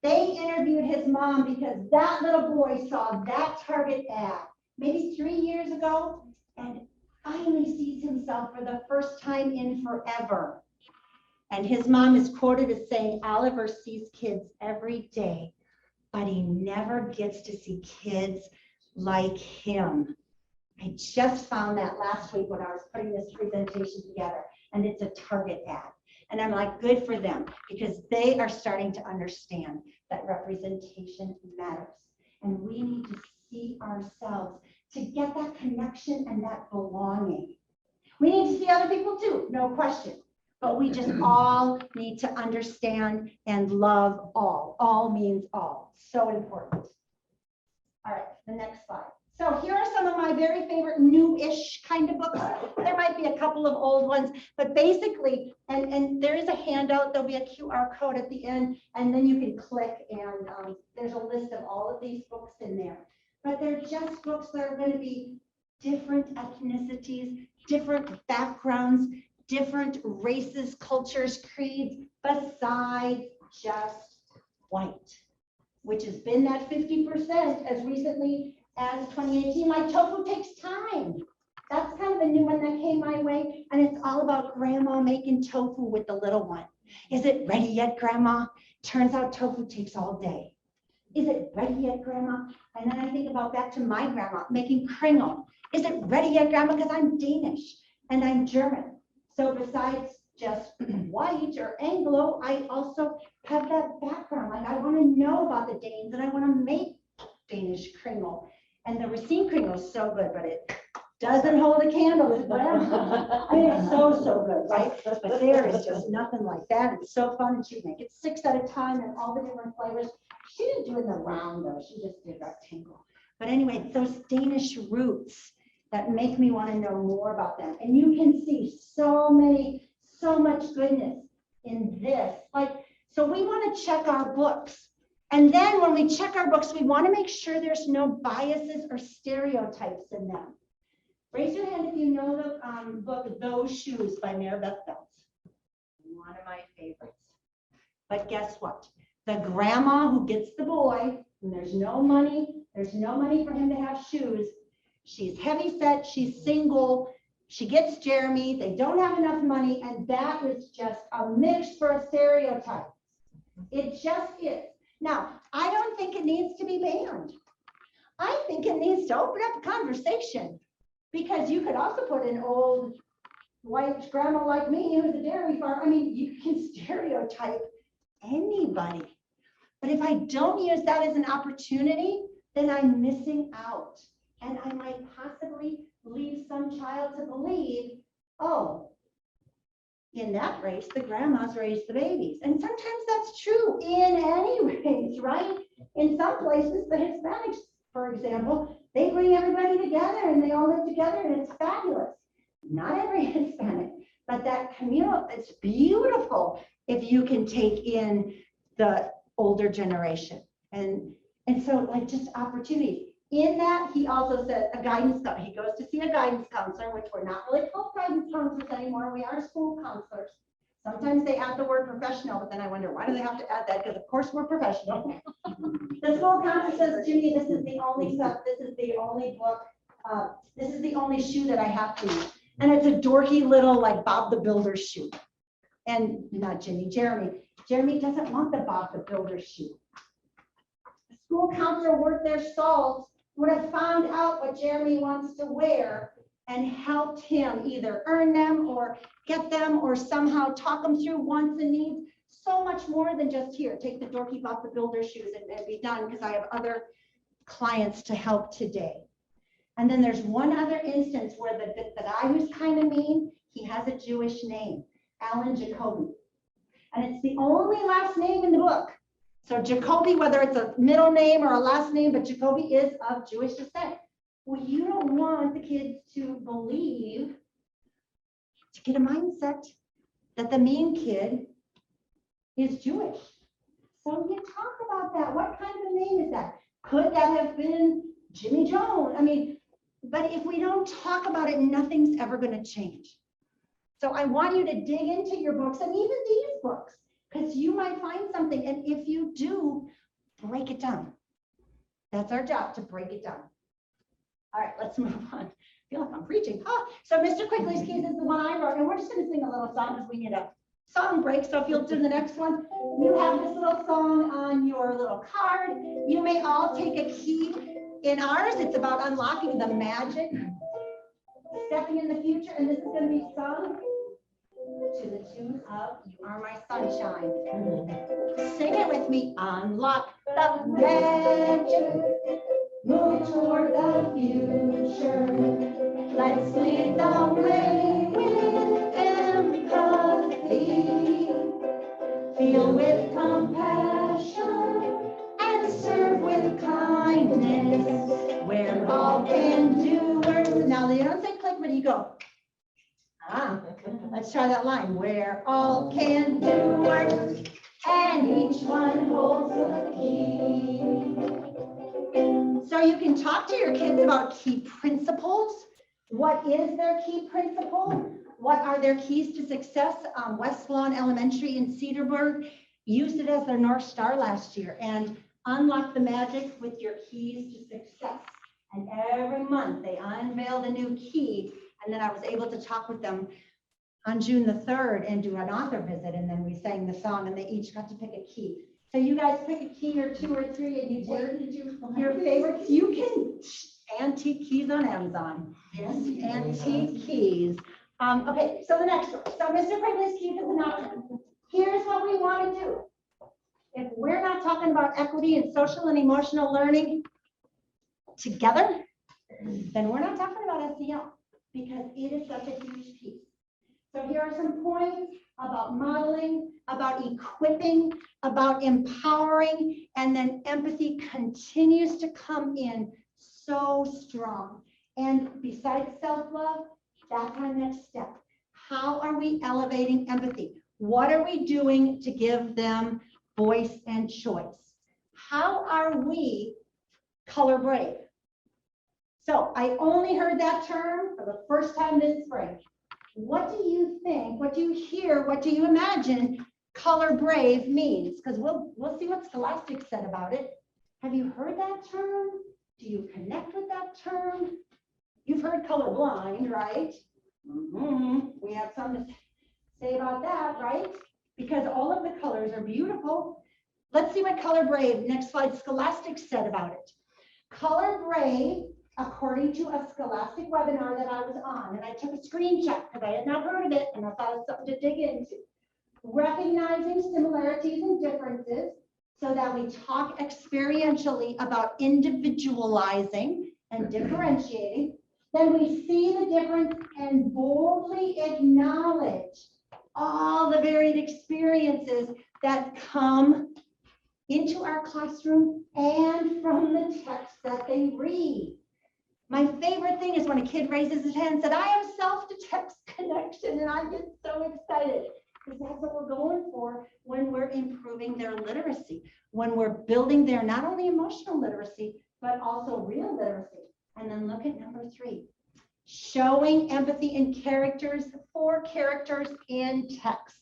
They interviewed his mom because that little boy saw that Target ad maybe 3 years ago and finally sees himself for the first time in forever. And his mom is quoted as saying, Oliver sees kids every day, but he never gets to see kids like him. I just found that last week when I was putting this presentation together, and it's a Target ad. And I'm like, good for them, because they are starting to understand that representation matters. And we need to see ourselves to get that connection and that belonging. We need to see other people too, no question. But we just all need to understand and love all. All means all. So important. All right, the next slide. So here are some of my very favorite new-ish kind of books. There might be a couple of old ones, but basically, and there is a handout, there'll be a QR code at the end, and then you can click, and there's a list of all of these books in there. But they're just books that are going to be different ethnicities, different backgrounds, different races, cultures, creeds, besides just white, which has been that 50% as recently as 2018. Like Tofu Takes Time. That's kind of a new one that came my way. And it's all about grandma making tofu with the little one. Is it ready yet, grandma? Turns out tofu takes all day. Is it ready yet, grandma? And then I think about back to my grandma making kringle. Is it ready yet, grandma? Because I'm Danish and I'm German. So besides just white or Anglo, I also have that background. Like I want to know about the Danes and I want to make Danish kringle. And the Racine kringle is so good, but it doesn't hold a candle to grandma. I mean, it's so good, right? But there is just nothing like that. It's so fun, and she'd make it 6 at a time and all the different flavors. She didn't do it in the round though. She just did rectangle. But anyway, those Danish roots that make me want to know more about them. And you can see so much goodness in this. Like, so we want to check our books. And then when we check our books, we want to make sure there's no biases or stereotypes in them. Raise your hand if you know the book, Those Shoes by Maribeth Phelps. One of my favorites. But guess what? The grandma who gets the boy, and there's no money for him to have shoes. She's heavy set, she's single, she gets Jeremy, they don't have enough money, and that is just a mix for a stereotype. It just is. Now, I don't think it needs to be banned. I think it needs to open up a conversation, because you could also put an old white grandma like me who's a dairy farm. I mean, you can stereotype anybody. But if I don't use that as an opportunity, then I'm missing out. And I might possibly leave some child to believe, oh, in that race, the grandmas raised the babies. And sometimes that's true in any race, right? In some places, the Hispanics, for example, they bring everybody together and they all live together and it's fabulous. Not every Hispanic, but that communal, it's beautiful if you can take in the older generation. And so like just opportunities. In that, he also said a guidance counselor. He goes to see a guidance counselor, which we're not really called guidance counselors anymore. We are school counselors. Sometimes they add the word professional, but then I wonder, why do they have to add that? Because of course we're professional. The school counselor says to me, this is the only stuff, this is the only book, this is the only shoe that I have to use. And it's a dorky little like Bob the Builder shoe. And not Jimmy, Jeremy. Jeremy doesn't want the Bob the Builder shoe. The school counselor worth their salt would have found out what Jeremy wants to wear and helped him either earn them or get them or somehow talk them through wants and needs. So much more than just here, take the Dorky Bob the Builder shoes and be done, because I have other clients to help today. And then there's one other instance where the guy who's kind of mean, he has a Jewish name, Alan Jacoby. And it's the only last name in the book. So Jacoby, whether it's a middle name or a last name, but Jacoby is of Jewish descent. Well, you don't want the kids to believe, to get a mindset that the mean kid is Jewish. So you talk about that. What kind of a name is that? Could that have been Jimmy Jones? I mean, but if we don't talk about it, nothing's ever going to change. So I want you to dig into your books and even these books, because you might find something. And if you do, break it down. That's our job, to break it down. All right, let's move on. I feel like I'm preaching. So Mr. Quigley's Keys is the one I wrote, and we're just going to sing a little song because we need a song break. So if you'll do the next one, you have this little song on your little card. You may all take a key. In ours, it's about unlocking the magic, stepping in the future, and this is going to be sung to the tune of You Are My Sunshine. Sing it with me. Unlock the magic, move toward the future. Let's lead the way with empathy. Feel with compassion and serve with kindness. We're all can doers. Now you don't say click, but you go. Let's try that line. We're all can doers, and each one holds a key. So you can talk to your kids about key principles. What is their key principle? What are their keys to success? West Lawn Elementary in Cedarburg used it as their North Star last year, and unlock the magic with your keys to success. And every month they unveiled a new key, and then I was able to talk with them on June the 3rd and do an author visit, and then we sang the song, and they each got to pick a key. So you guys pick a key or two or three, and you take your favorites. You can antique keys on Amazon. Yes, antique keys. Okay, so the next one. So Mr. Quigley's Keys is an option. Here's what we want to do. If we're not talking about equity and social and emotional learning together, then we're not talking about SEL, because it is such a huge piece. So here are some points about modeling, about equipping, about empowering, and then empathy continues to come in so strong. And besides self-love, that's our next step. How are we elevating empathy? What are we doing to give them voice and choice? How are we color brave? So I only heard that term for the first time this spring. What do you think? What do you hear? What do you imagine color brave means? Because we'll see what Scholastic said about it. Have you heard that term? Do you connect with that term? You've heard colorblind, right? We have something to say about that, right? Because all of the colors are beautiful. Let's see what color brave, next slide, Scholastic said about it. Color brave, according to a Scholastic webinar that I was on, and I took a screenshot because I had not heard of it, and I thought it was something to dig into. Recognizing similarities and differences so that we talk experientially about individualizing and differentiating. Then we see the difference and boldly acknowledge all the varied experiences that come into our classroom and from the text that they read. My favorite thing is when a kid raises his hand and said, I have self-to-text connection, and I get so excited because that's what we're going for when we're improving their literacy, when we're building their not only emotional literacy, but also real literacy. And then look at number 3, showing empathy in characters, for characters in texts.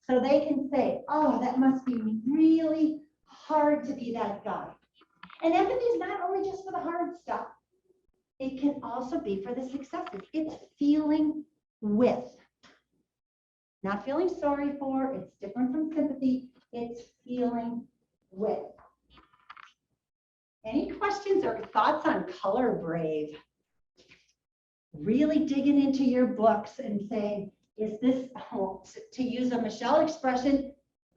So they can say, oh, that must be really hard to be that guy. And empathy is not only just for the hard stuff. It can also be for the successes. It's feeling with. Not feeling sorry for, it's different from sympathy, it's feeling with. Any questions or thoughts on Color Brave? Really digging into your books and saying, is this, to use a Michelle expression,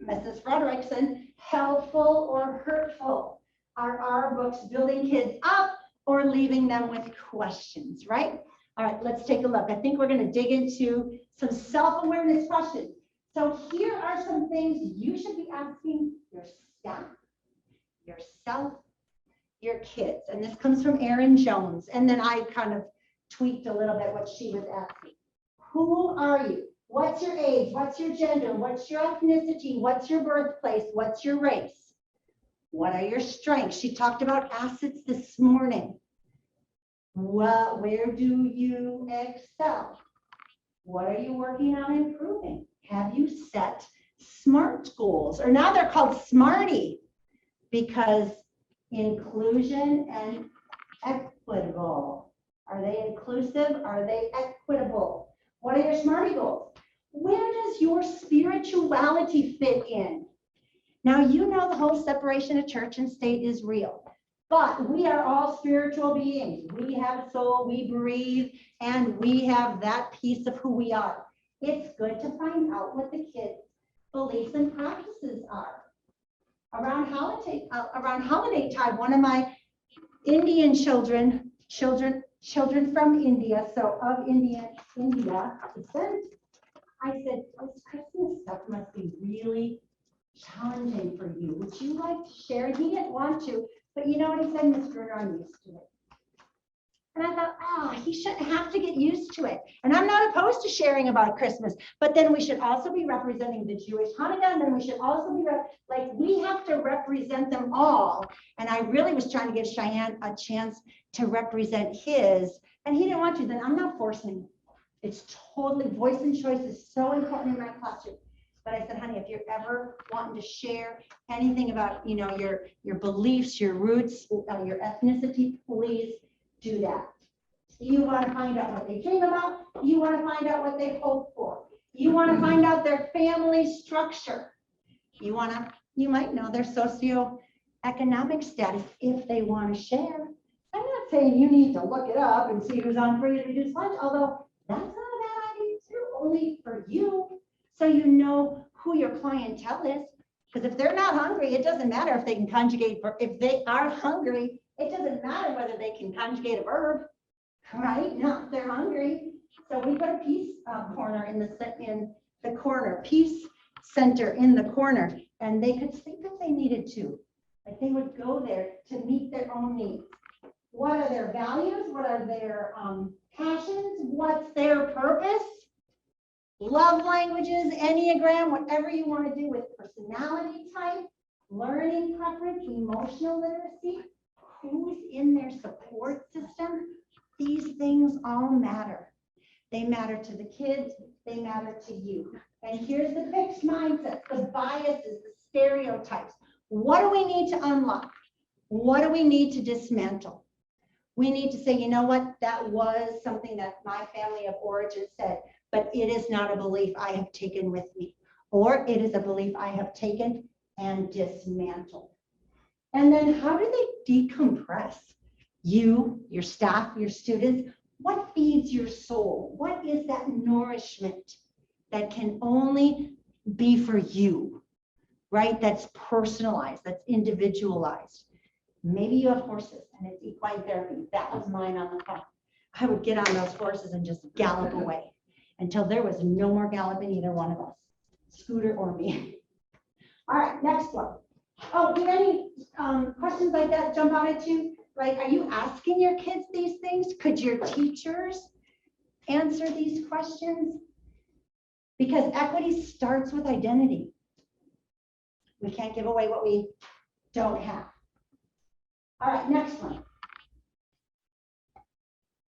Mrs. Frederickson, helpful or hurtful? Are our books building kids up or leaving them with questions, right? All right, let's take a look. I think we're going to dig into some self-awareness questions. So here are some things you should be asking your staff, yourself, your kids. And this comes from Erin Jones. And then I kind of tweaked a little bit what she was asking. Who are you? What's your age? What's your gender? What's your ethnicity? What's your birthplace? What's your race? What are your strengths? She talked about assets this morning. Well, where do you excel? What are you working on improving? Have you set SMART goals? Or now they're called SMARTY, because inclusion and equitable. Are they inclusive? Are they equitable? What are your SMARTY goals? Where does your spirituality fit in? Now, you know the whole separation of church and state is real. But we are all spiritual beings. We have a soul, we breathe, and we have that piece of who we are. It's good to find out what the kids' beliefs and practices are. Around holiday time, one of my Indian children from India, so of India descent, I said, this Christmas stuff must be really challenging for you. Would you like to share? And he didn't want to. But you know what he said, Ms. Gruner, I'm used to it. And I thought, he shouldn't have to get used to it. And I'm not opposed to sharing about Christmas, but then we should also be representing the Jewish Hanukkah, and then we should also be, we have to represent them all. And I really was trying to give Cheyenne a chance to represent his, and he didn't want to, then I'm not forcing him. It's totally, voice and choice is so important in my classroom. But I said, honey, if you're ever wanting to share anything about, your beliefs, your roots, your ethnicity, please do that. You want to find out what they dream about. You want to find out what they hope for. You want to find out their family structure. You might know their socioeconomic status if they want to share. I'm not saying you need to look it up and see who's on free and reduced lunch, although that's not a bad idea too, only for you. So you know who your clientele is, because if they're not hungry, it doesn't matter if they can conjugate. If they are hungry, it doesn't matter whether they can conjugate a verb, right? No, if they're hungry. So we put a peace corner in the corner, peace center in the corner, and they could sleep if they needed to. Like they would go there to meet their own needs. What are their values? What are their passions? What's their purpose? Love languages, Enneagram, whatever you want to do with personality type, learning preference, emotional literacy, who's in their support system. These things all matter. They matter to the kids, they matter to you. And here's the fixed mindset, the biases, the stereotypes. What do we need to unlock? What do we need to dismantle? We need to say, you know what, that was something that my family of origin said, but it is not a belief I have taken with me, or it is a belief I have taken and dismantled. And then how do they decompress? You, your staff, your students, what feeds your soul? What is that nourishment that can only be for you, right? That's personalized, that's individualized. Maybe you have horses and it's equine therapy. That was mine on the farm. I would get on those horses and just gallop away until there was no more galloping either one of us, Scooter or me. All right, next one. Oh, did any questions like that jump out at you? Like, are you asking your kids these things? Could your teachers answer these questions? Because equity starts with identity. We can't give away what we don't have. All right, next one.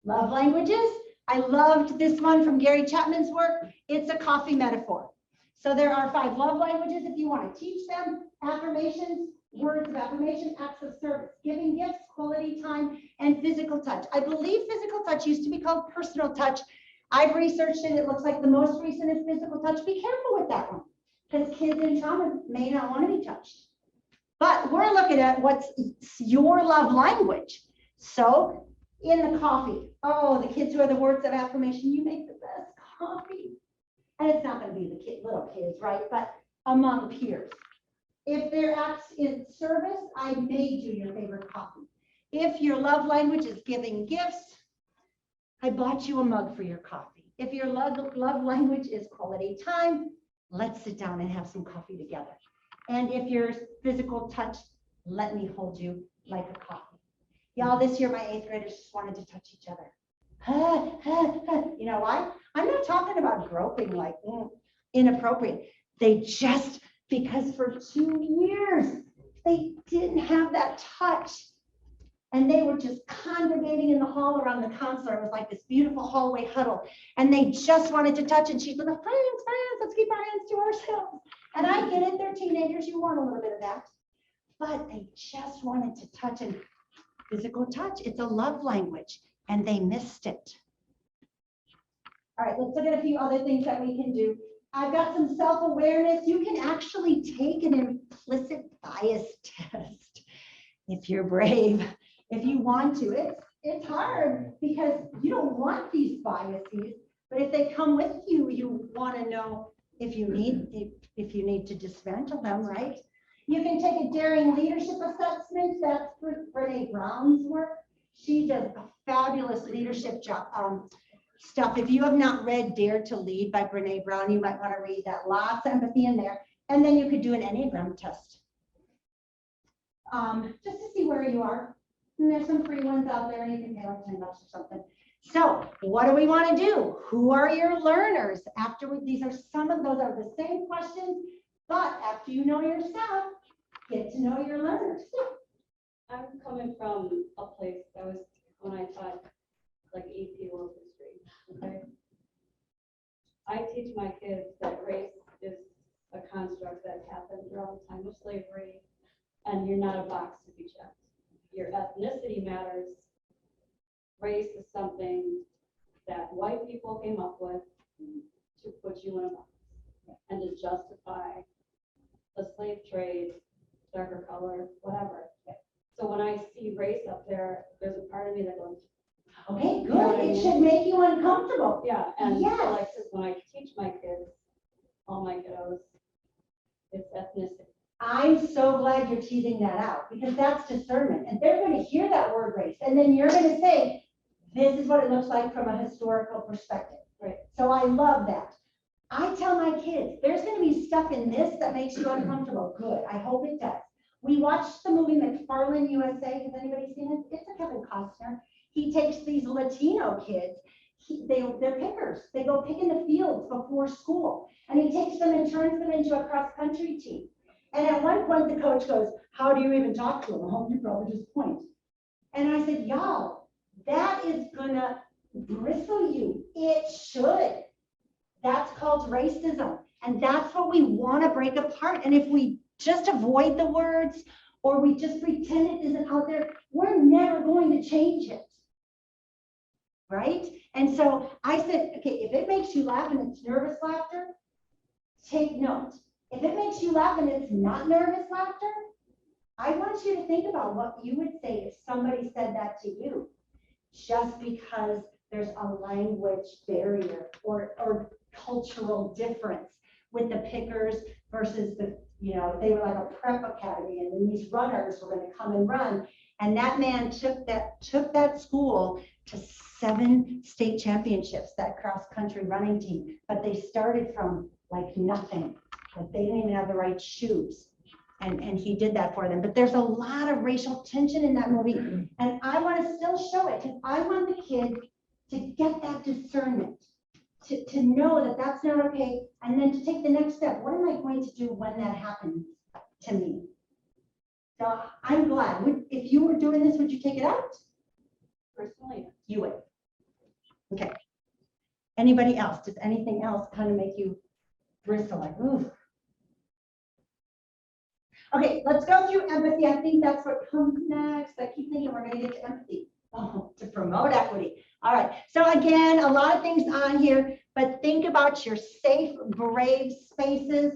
Love languages. I loved this one from Gary Chapman's work. It's a coffee metaphor. So there are 5 love languages if you want to teach them. Affirmations, words of affirmation, acts of service, giving gifts, quality time, and physical touch. I believe physical touch used to be called personal touch. I've researched it. It looks like the most recent is physical touch. Be careful with that one because kids in trauma may not want to be touched. But we're looking at what's your love language. So in the coffee, oh, the kids who are the words of affirmation, you make the best coffee. And it's not going to be the little kids, right? But among peers. If they're acts in service, I made you your favorite coffee. If your love language is giving gifts, I bought you a mug for your coffee. If your love language is quality time, let's sit down and have some coffee together. And if your physical touch, let me hold you like a coffee. Y'all, this year my 8th graders just wanted to touch each other. You know why? I'm not talking about groping like inappropriate. They just, because for 2 years, they didn't have that touch. And they were just congregating in the hall around the counselor. It was like this beautiful hallway huddle. And they just wanted to touch. And she's like, friends, let's keep our hands to ourselves. And I get it, they're teenagers, you want a little bit of that. But they just wanted to touch, and physical touch, it's a love language, and they missed it. All right, let's look at a few other things that we can do. I've got some self-awareness. You can actually take an implicit bias test if you're brave, if you want to. It's hard because you don't want these biases, but if they come with you, you want to know if you need to dismantle them, right? You can take a daring leadership assessment. That's Brene Brown's work. She does a fabulous leadership job. Stuff. If you have not read Dare to Lead by Brene Brown, you might want to read that. Lots of empathy in there. And then you could do an Enneagram test. Just to see where you are. And there's some free ones out there, and you can pay like $10 or something. So what do we want to do? Who are your learners? These are some of those are the same questions, but after you know yourself, get to know your learners. I'm coming from a place that was when I taught like AP world history. Okay. I teach my kids that race is a construct that happened throughout the time of slavery, and you're not a box to be checked. Your ethnicity matters. Race is something that white people came up with to put you in a box and to justify the slave trade, darker color, whatever. So when I see race up there, there's a part of me that goes, Okay, good. It should make you uncomfortable. yeah. And Yes. so like when I teach my kids, all my kiddos, it's ethnicity. I'm so glad you're teasing that out because that's discernment. And they're going to hear that word race. And then you're going to say, this is what it looks like from a historical perspective. Right. So I love that. I tell my kids, there's going to be stuff in this that makes you uncomfortable. Good. I hope it does. We watched the movie McFarlane USA. Has anybody seen it? It's a Kevin Costner. He takes these Latino kids. They're pickers. They go pick in the fields before school. And he takes them and turns them into a cross-country team. And at one point, the coach goes, how do you even talk to them? Oh, you probably just point. And I said, y'all, that is going to bristle you. It should. That's called racism. And that's what we want to break apart. And if we just avoid the words or we just pretend it isn't out there, we're never going to change it. Right? And so I said, okay, if it makes you laugh and it's nervous laughter, take note. If it makes you laugh and it's not nervous laughter, I want you to think about what you would say if somebody said that to you, just because there's a language barrier or cultural difference with the pickers versus the, they were like a prep academy, and then these runners were going to come and run. And that man took that school to 7 state championships, that cross-country running team. But they started from like nothing. But they didn't even have the right shoes. And he did that for them. But there's a lot of racial tension in that movie. And I want to still show it because I want the kid to get that discernment, to know that that's not okay. And then to take the next step. What am I going to do when that happens to me? So I'm glad. If you were doing this, would you take it out? Personally, You would. Okay. Anybody else? Does anything else kind of make you bristle like, ooh? Okay, let's go through empathy. I think that's what comes next. I keep thinking we're going to get to empathy. Oh, to promote equity. All right. So again, a lot of things on here, but think about your safe, brave spaces.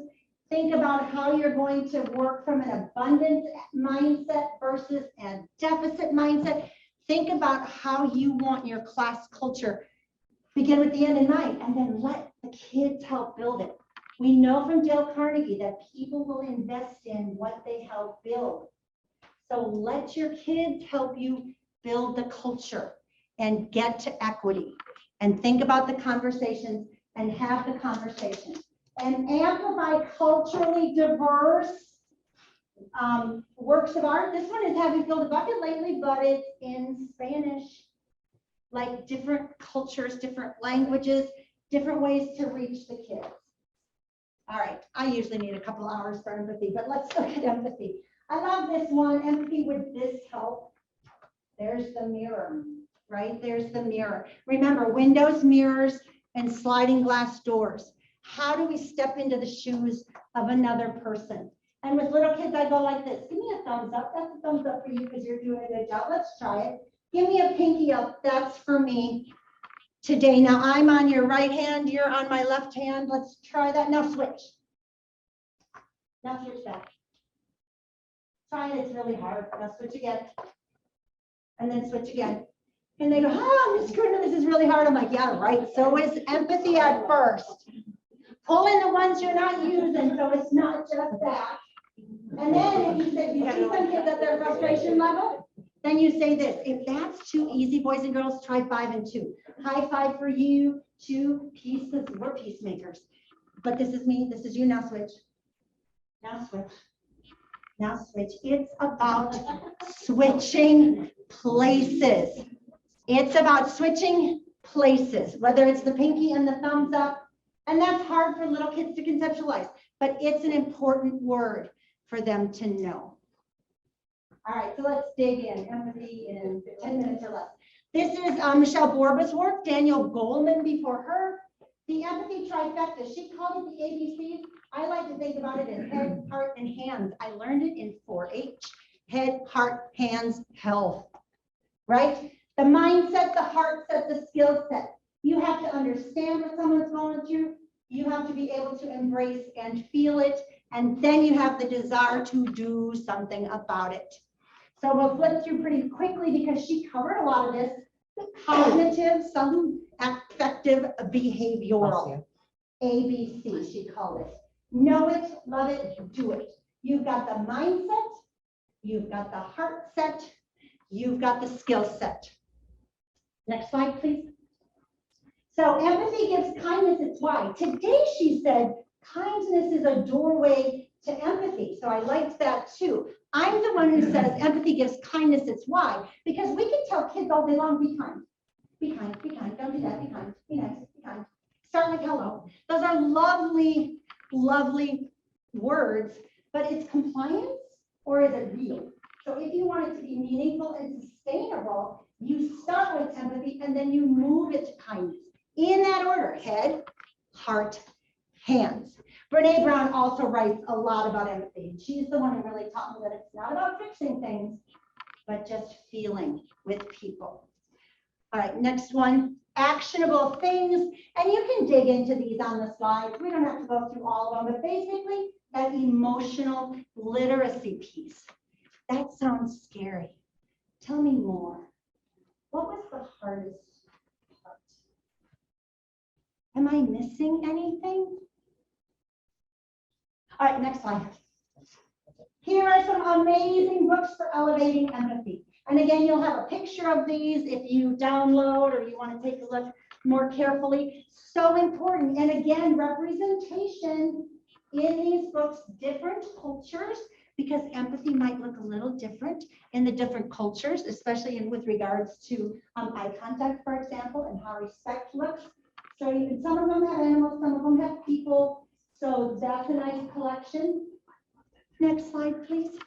Think about how you're going to work from an abundance mindset versus a deficit mindset. Think about how you want your class culture. Begin with the end in mind, and then let the kids help build it. We know from Dale Carnegie that people will invest in what they help build. So let your kids help you build the culture and get to equity. And think about the conversations and have the conversations. And amplify culturally diverse works of art. This one is Have You Filled a Bucket Lately, but it's in Spanish. Like different cultures, different languages, different ways to reach the kids. All right, I usually need a couple hours for empathy, but let's look at empathy. I love this one, empathy with this help. There's the mirror, right? There's the mirror. Remember, windows, mirrors, and sliding glass doors. How do we step into the shoes of another person? And with little kids, I go like this. Give me a thumbs up. That's a thumbs up for you because you're doing a good job. Let's try it. Give me a pinky up. That's for me today. Now I'm on your right hand. You're on my left hand. Let's try that. Now switch. Now switch back. Try it. It's really hard. Now switch again. And then switch again. And they go, oh, Miss Kruna, this is really hard. I'm like, yeah, right. So is empathy at first. Pull in the ones you're not using, so it's not just that. And then if you say, you see some kids at their frustration level, then you say this, if that's too easy, boys and girls, try 5 and 2. High five for you, 2 pieces, we're peacemakers. But this is me, this is you, now switch. Now switch. Now switch. It's about switching places. It's about switching places, whether it's the pinky and the thumbs up. And that's hard for little kids to conceptualize, but it's an important word for them to know. All right, so let's dig in, empathy in 10 minutes or less. This is Michelle Borba's work, Daniel Goleman before her. The empathy trifecta, she called it the ABCs. I like to think about it as head, heart, and hands. I learned it in 4-H, head, heart, hands, health, right? The mindset, the heart set, the skill set. You have to understand what someone's going through. You have to be able to embrace and feel it. And then you have the desire to do something about it. So we'll flip through pretty quickly because she covered a lot of this. Cognitive, some affective, behavioral. ABC, she called it. Know it, love it, do it. You've got the mindset, you've got the heart set, you've got the skill set. Next slide, please. So empathy gives kindness its why. Today she said kindness is a doorway to empathy. So I liked that too. I'm the one who says empathy gives kindness its why, because we can tell kids all day long, be kind. Be kind, be kind, don't do that, be kind, be nice, be kind. Start with hello. Those are lovely, lovely words, but it's compliance or is it real? So if you want it to be meaningful and sustainable, you start with empathy and then you move it to kindness. In that order, head, heart, hands. Brene Brown also writes a lot about empathy. And she's the one who really taught me that it's not about fixing things, but just feeling with people. All right, next one, actionable things. And you can dig into these on the slides. We don't have to go through all of them, but basically that emotional literacy piece. That sounds scary. Tell me more. What was the hardest part? Am I missing anything? All right, next slide. Here are some amazing books for elevating empathy. And again, you'll have a picture of these if you download or you want to take a look more carefully. So important. And again, representation in these books, different cultures, because empathy might look a little different in the different cultures, especially with regards to eye contact, for example, and how respect looks. So even some of them have animals, some of them have people. So that's a nice collection. Next slide, please.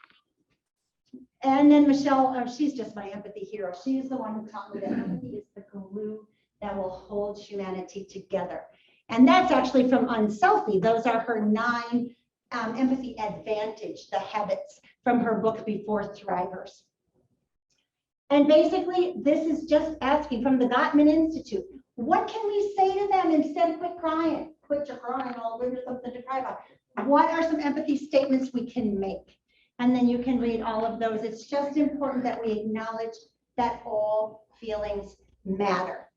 And then Michelle, she's just my empathy hero. She's the one who taught me that empathy is the glue that will hold humanity together. And that's actually from Unselfie. Those are her 9 empathy advantage, the habits from her book Before Thrivers. And basically, this is just asking from the Gottman Institute, what can we say to them instead of quit crying? Quit your crying, I'll give you something to cry about. What are some empathy statements we can make? And then you can read all of those. It's just important that we acknowledge that all feelings matter.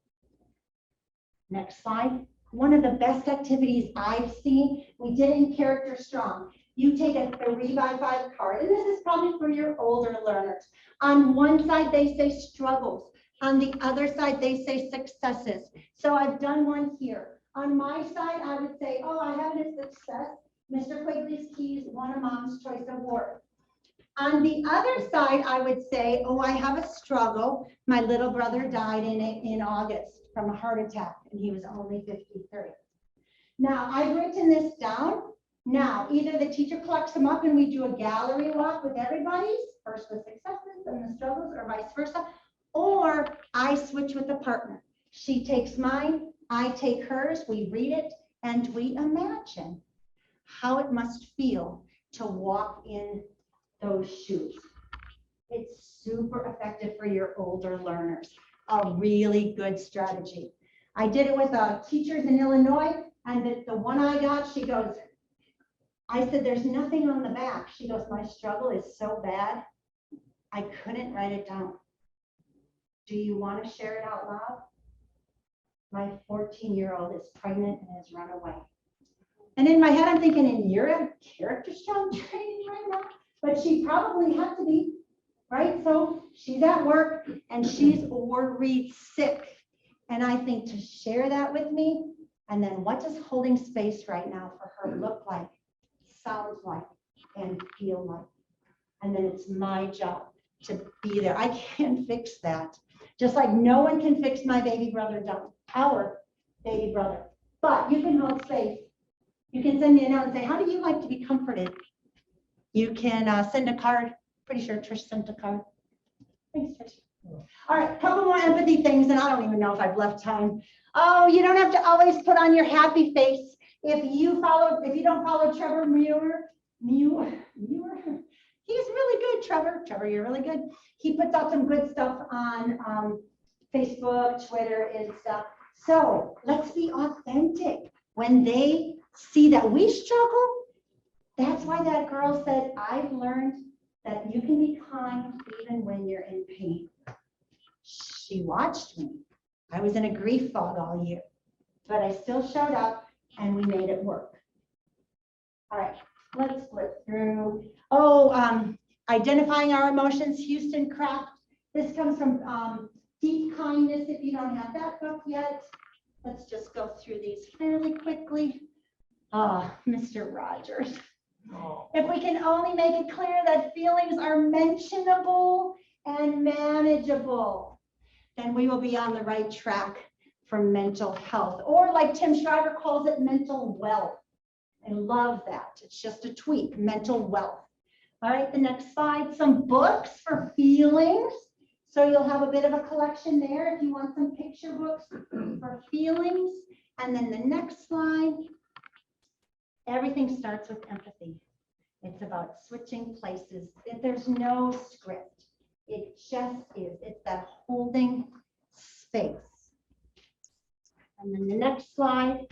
Next slide. One of the best activities I've seen, we did in Character Strong. You take a 3x5 card, and this is probably for your older learners. On one side, they say struggles. On the other side, they say successes. So I've done one here. On my side, I would say, oh, I had a success. Mr. Quigley's keys won a Mom's Choice Award. On the other side, I would say, oh, I have a struggle. My little brother died in August from a heart attack, and he was only 53. Now, I've written this down. Now, either the teacher collects them up and we do a gallery walk with everybody's, first the successes and the struggles, or vice versa, or I switch with a partner. She takes mine, I take hers, we read it, and we imagine how it must feel to walk in those shoes. It's super effective for your older learners. A really good strategy. I did it with teachers in Illinois, and the one I got, she goes, I said, there's nothing on the back. She goes, my struggle is so bad, I couldn't write it down. Do you want to share it out loud? My 14-year-old is pregnant and has run away. And in my head, I'm thinking, and you're at Character Strong training right now? But she probably had to be, right? So she's at work and she's worried sick. And I think to share that with me, and then what does holding space right now for her look like, sounds like, and feel like? And then it's my job to be there. I can't fix that. Just like no one can fix my baby brother down, our baby brother. But you can hold space. You can send me a note and say, how do you like to be comforted? You can send a card. Pretty sure Trish sent a card. Thanks, Trish. All right, couple more empathy things, and I don't even know if I've left time. Oh, you don't have to always put on your happy face. If you don't follow Trevor Muir, he's really good, Trevor. Trevor, you're really good. He puts out some good stuff on Facebook, Twitter, and stuff. So let's be authentic. When they see that we struggle, that's why that girl said, I've learned that you can be kind even when you're in pain. She watched me. I was in a grief fog all year, but I still showed up and we made it work. All right, let's flip through. Oh, identifying our emotions, Houston Craft. This comes from Deep Kindness. If you don't have that book yet, let's just go through these fairly quickly. Mr. Rogers. If we can only make it clear that feelings are mentionable and manageable, then we will be on the right track for mental health, or like Tim Shriver calls it, mental wealth. I love that. It's just a tweak, mental wealth. All right, the next slide, some books for feelings. So you'll have a bit of a collection there if you want some picture books for feelings. And then the next slide, everything starts with empathy. It's about switching places. There's no script. It just is. It's that holding space. And then the next slide,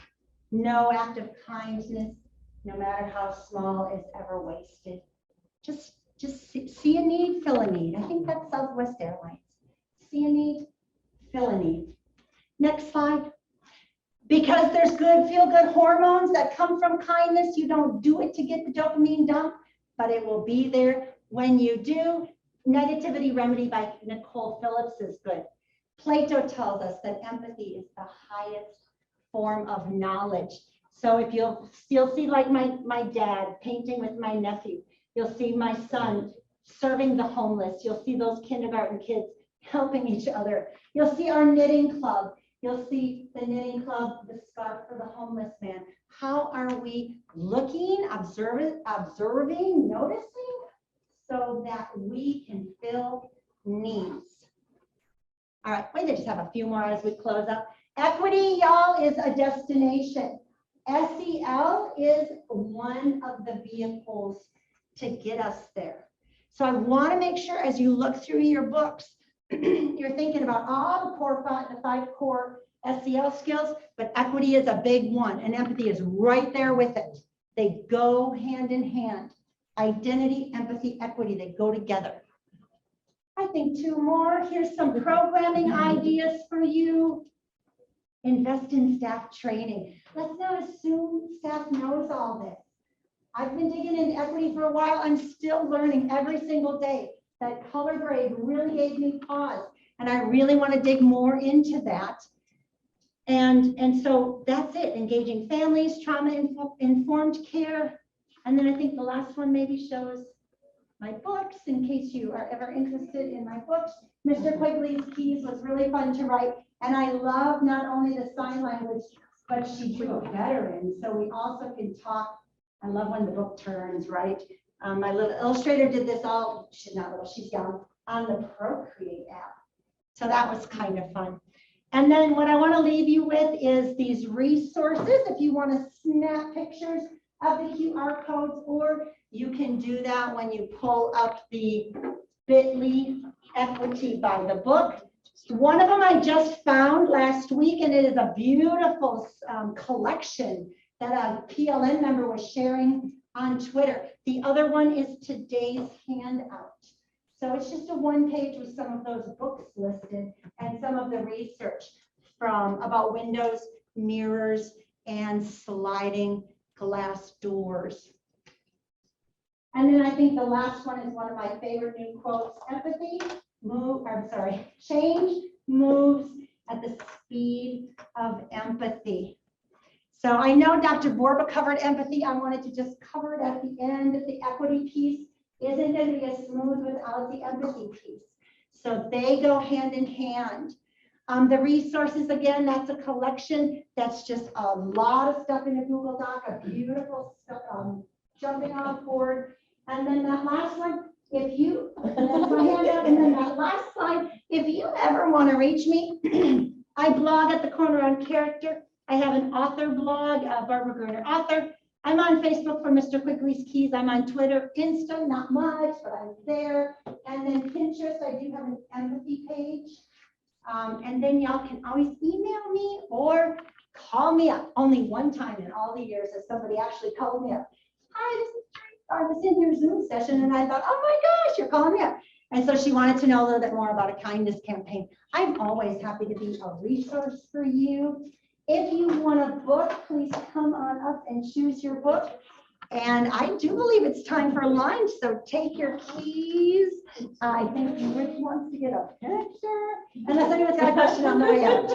no act of kindness, no matter how small, is ever wasted. Just see a need, fill a need. I think that's Southwest Airlines. See a need, fill a need. Next slide. Because there's good, feel-good hormones that come from kindness, you don't do it to get the dopamine dump, but it will be there when you do. Negativity Remedy by Nicole Phillips is good. Plato tells us that empathy is the highest form of knowledge. So if you'll see like my dad painting with my nephew, you'll see my son serving the homeless, you'll see those kindergarten kids helping each other, you'll see our knitting club, you'll see the knitting club, the scarf for the homeless man. How are we looking, observing, noticing, so that we can fill needs? All right, wait, I just have a few more as we close up. Equity, y'all, is a destination. SEL is one of the vehicles to get us there. So I want to make sure as you look through your books, you're thinking about all the 5 core SEL skills, but equity is a big one, and empathy is right there with it. They go hand in hand. Identity, empathy, equity, they go together. I think 2 more. Here's some programming ideas for you. Invest in staff training. Let's not assume staff knows all this. I've been digging into equity for a while. I'm still learning every single day. That color grade really gave me pause, and I really want to dig more into that. And so that's it, engaging families, trauma-informed care. And then I think the last one maybe shows my books, in case you are ever interested in my books. Mr. Quigley's Keys was really fun to write, and I love not only the sign language, but she drew veterans, so we also can talk. I love when the book turns, right? My little illustrator did this all, she's not little, she's young, on the Procreate app. So that was kind of fun. And then what I want to leave you with is these resources. If you want to snap pictures of the QR codes, or you can do that when you pull up the bit.ly Equity by the Book. One of them I just found last week, and it is a beautiful collection that a PLN member was sharing on Twitter. The other one is today's handout. So it's just a 1-page with some of those books listed and some of the research about windows, mirrors, and sliding glass doors. And then I think the last one is one of my favorite new quotes. Change moves at the speed of empathy. So I know Dr. Borba covered empathy. I wanted to just cover it at the end. The equity piece isn't going to be as smooth without the empathy piece. So they go hand in hand. The resources, again, that's a collection. That's just a lot of stuff in a Google Doc, a beautiful stuff, jumping on board. And then that last one, if you, that's my handout, and then that last slide, if you ever want to reach me, I blog at the Corner on Character. I have an author blog, Barbara Gruner Author. I'm on Facebook for Mr. Quigley's Keys. I'm on Twitter, Insta, not much, but I'm there. And then Pinterest, I do have an empathy page. And then y'all can always email me or call me up. Only one time in all the years has somebody actually called me up. Hi, this is Tracy. I was in your Zoom session and I thought, oh my gosh, you're calling me up. And so she wanted to know a little bit more about a kindness campaign. I'm always happy to be a resource for you. If you want a book, please come on up and choose your book. And I do believe it's time for lunch, so take your keys. I think Rick wants to get a picture. Unless anyone's got a question on the way out.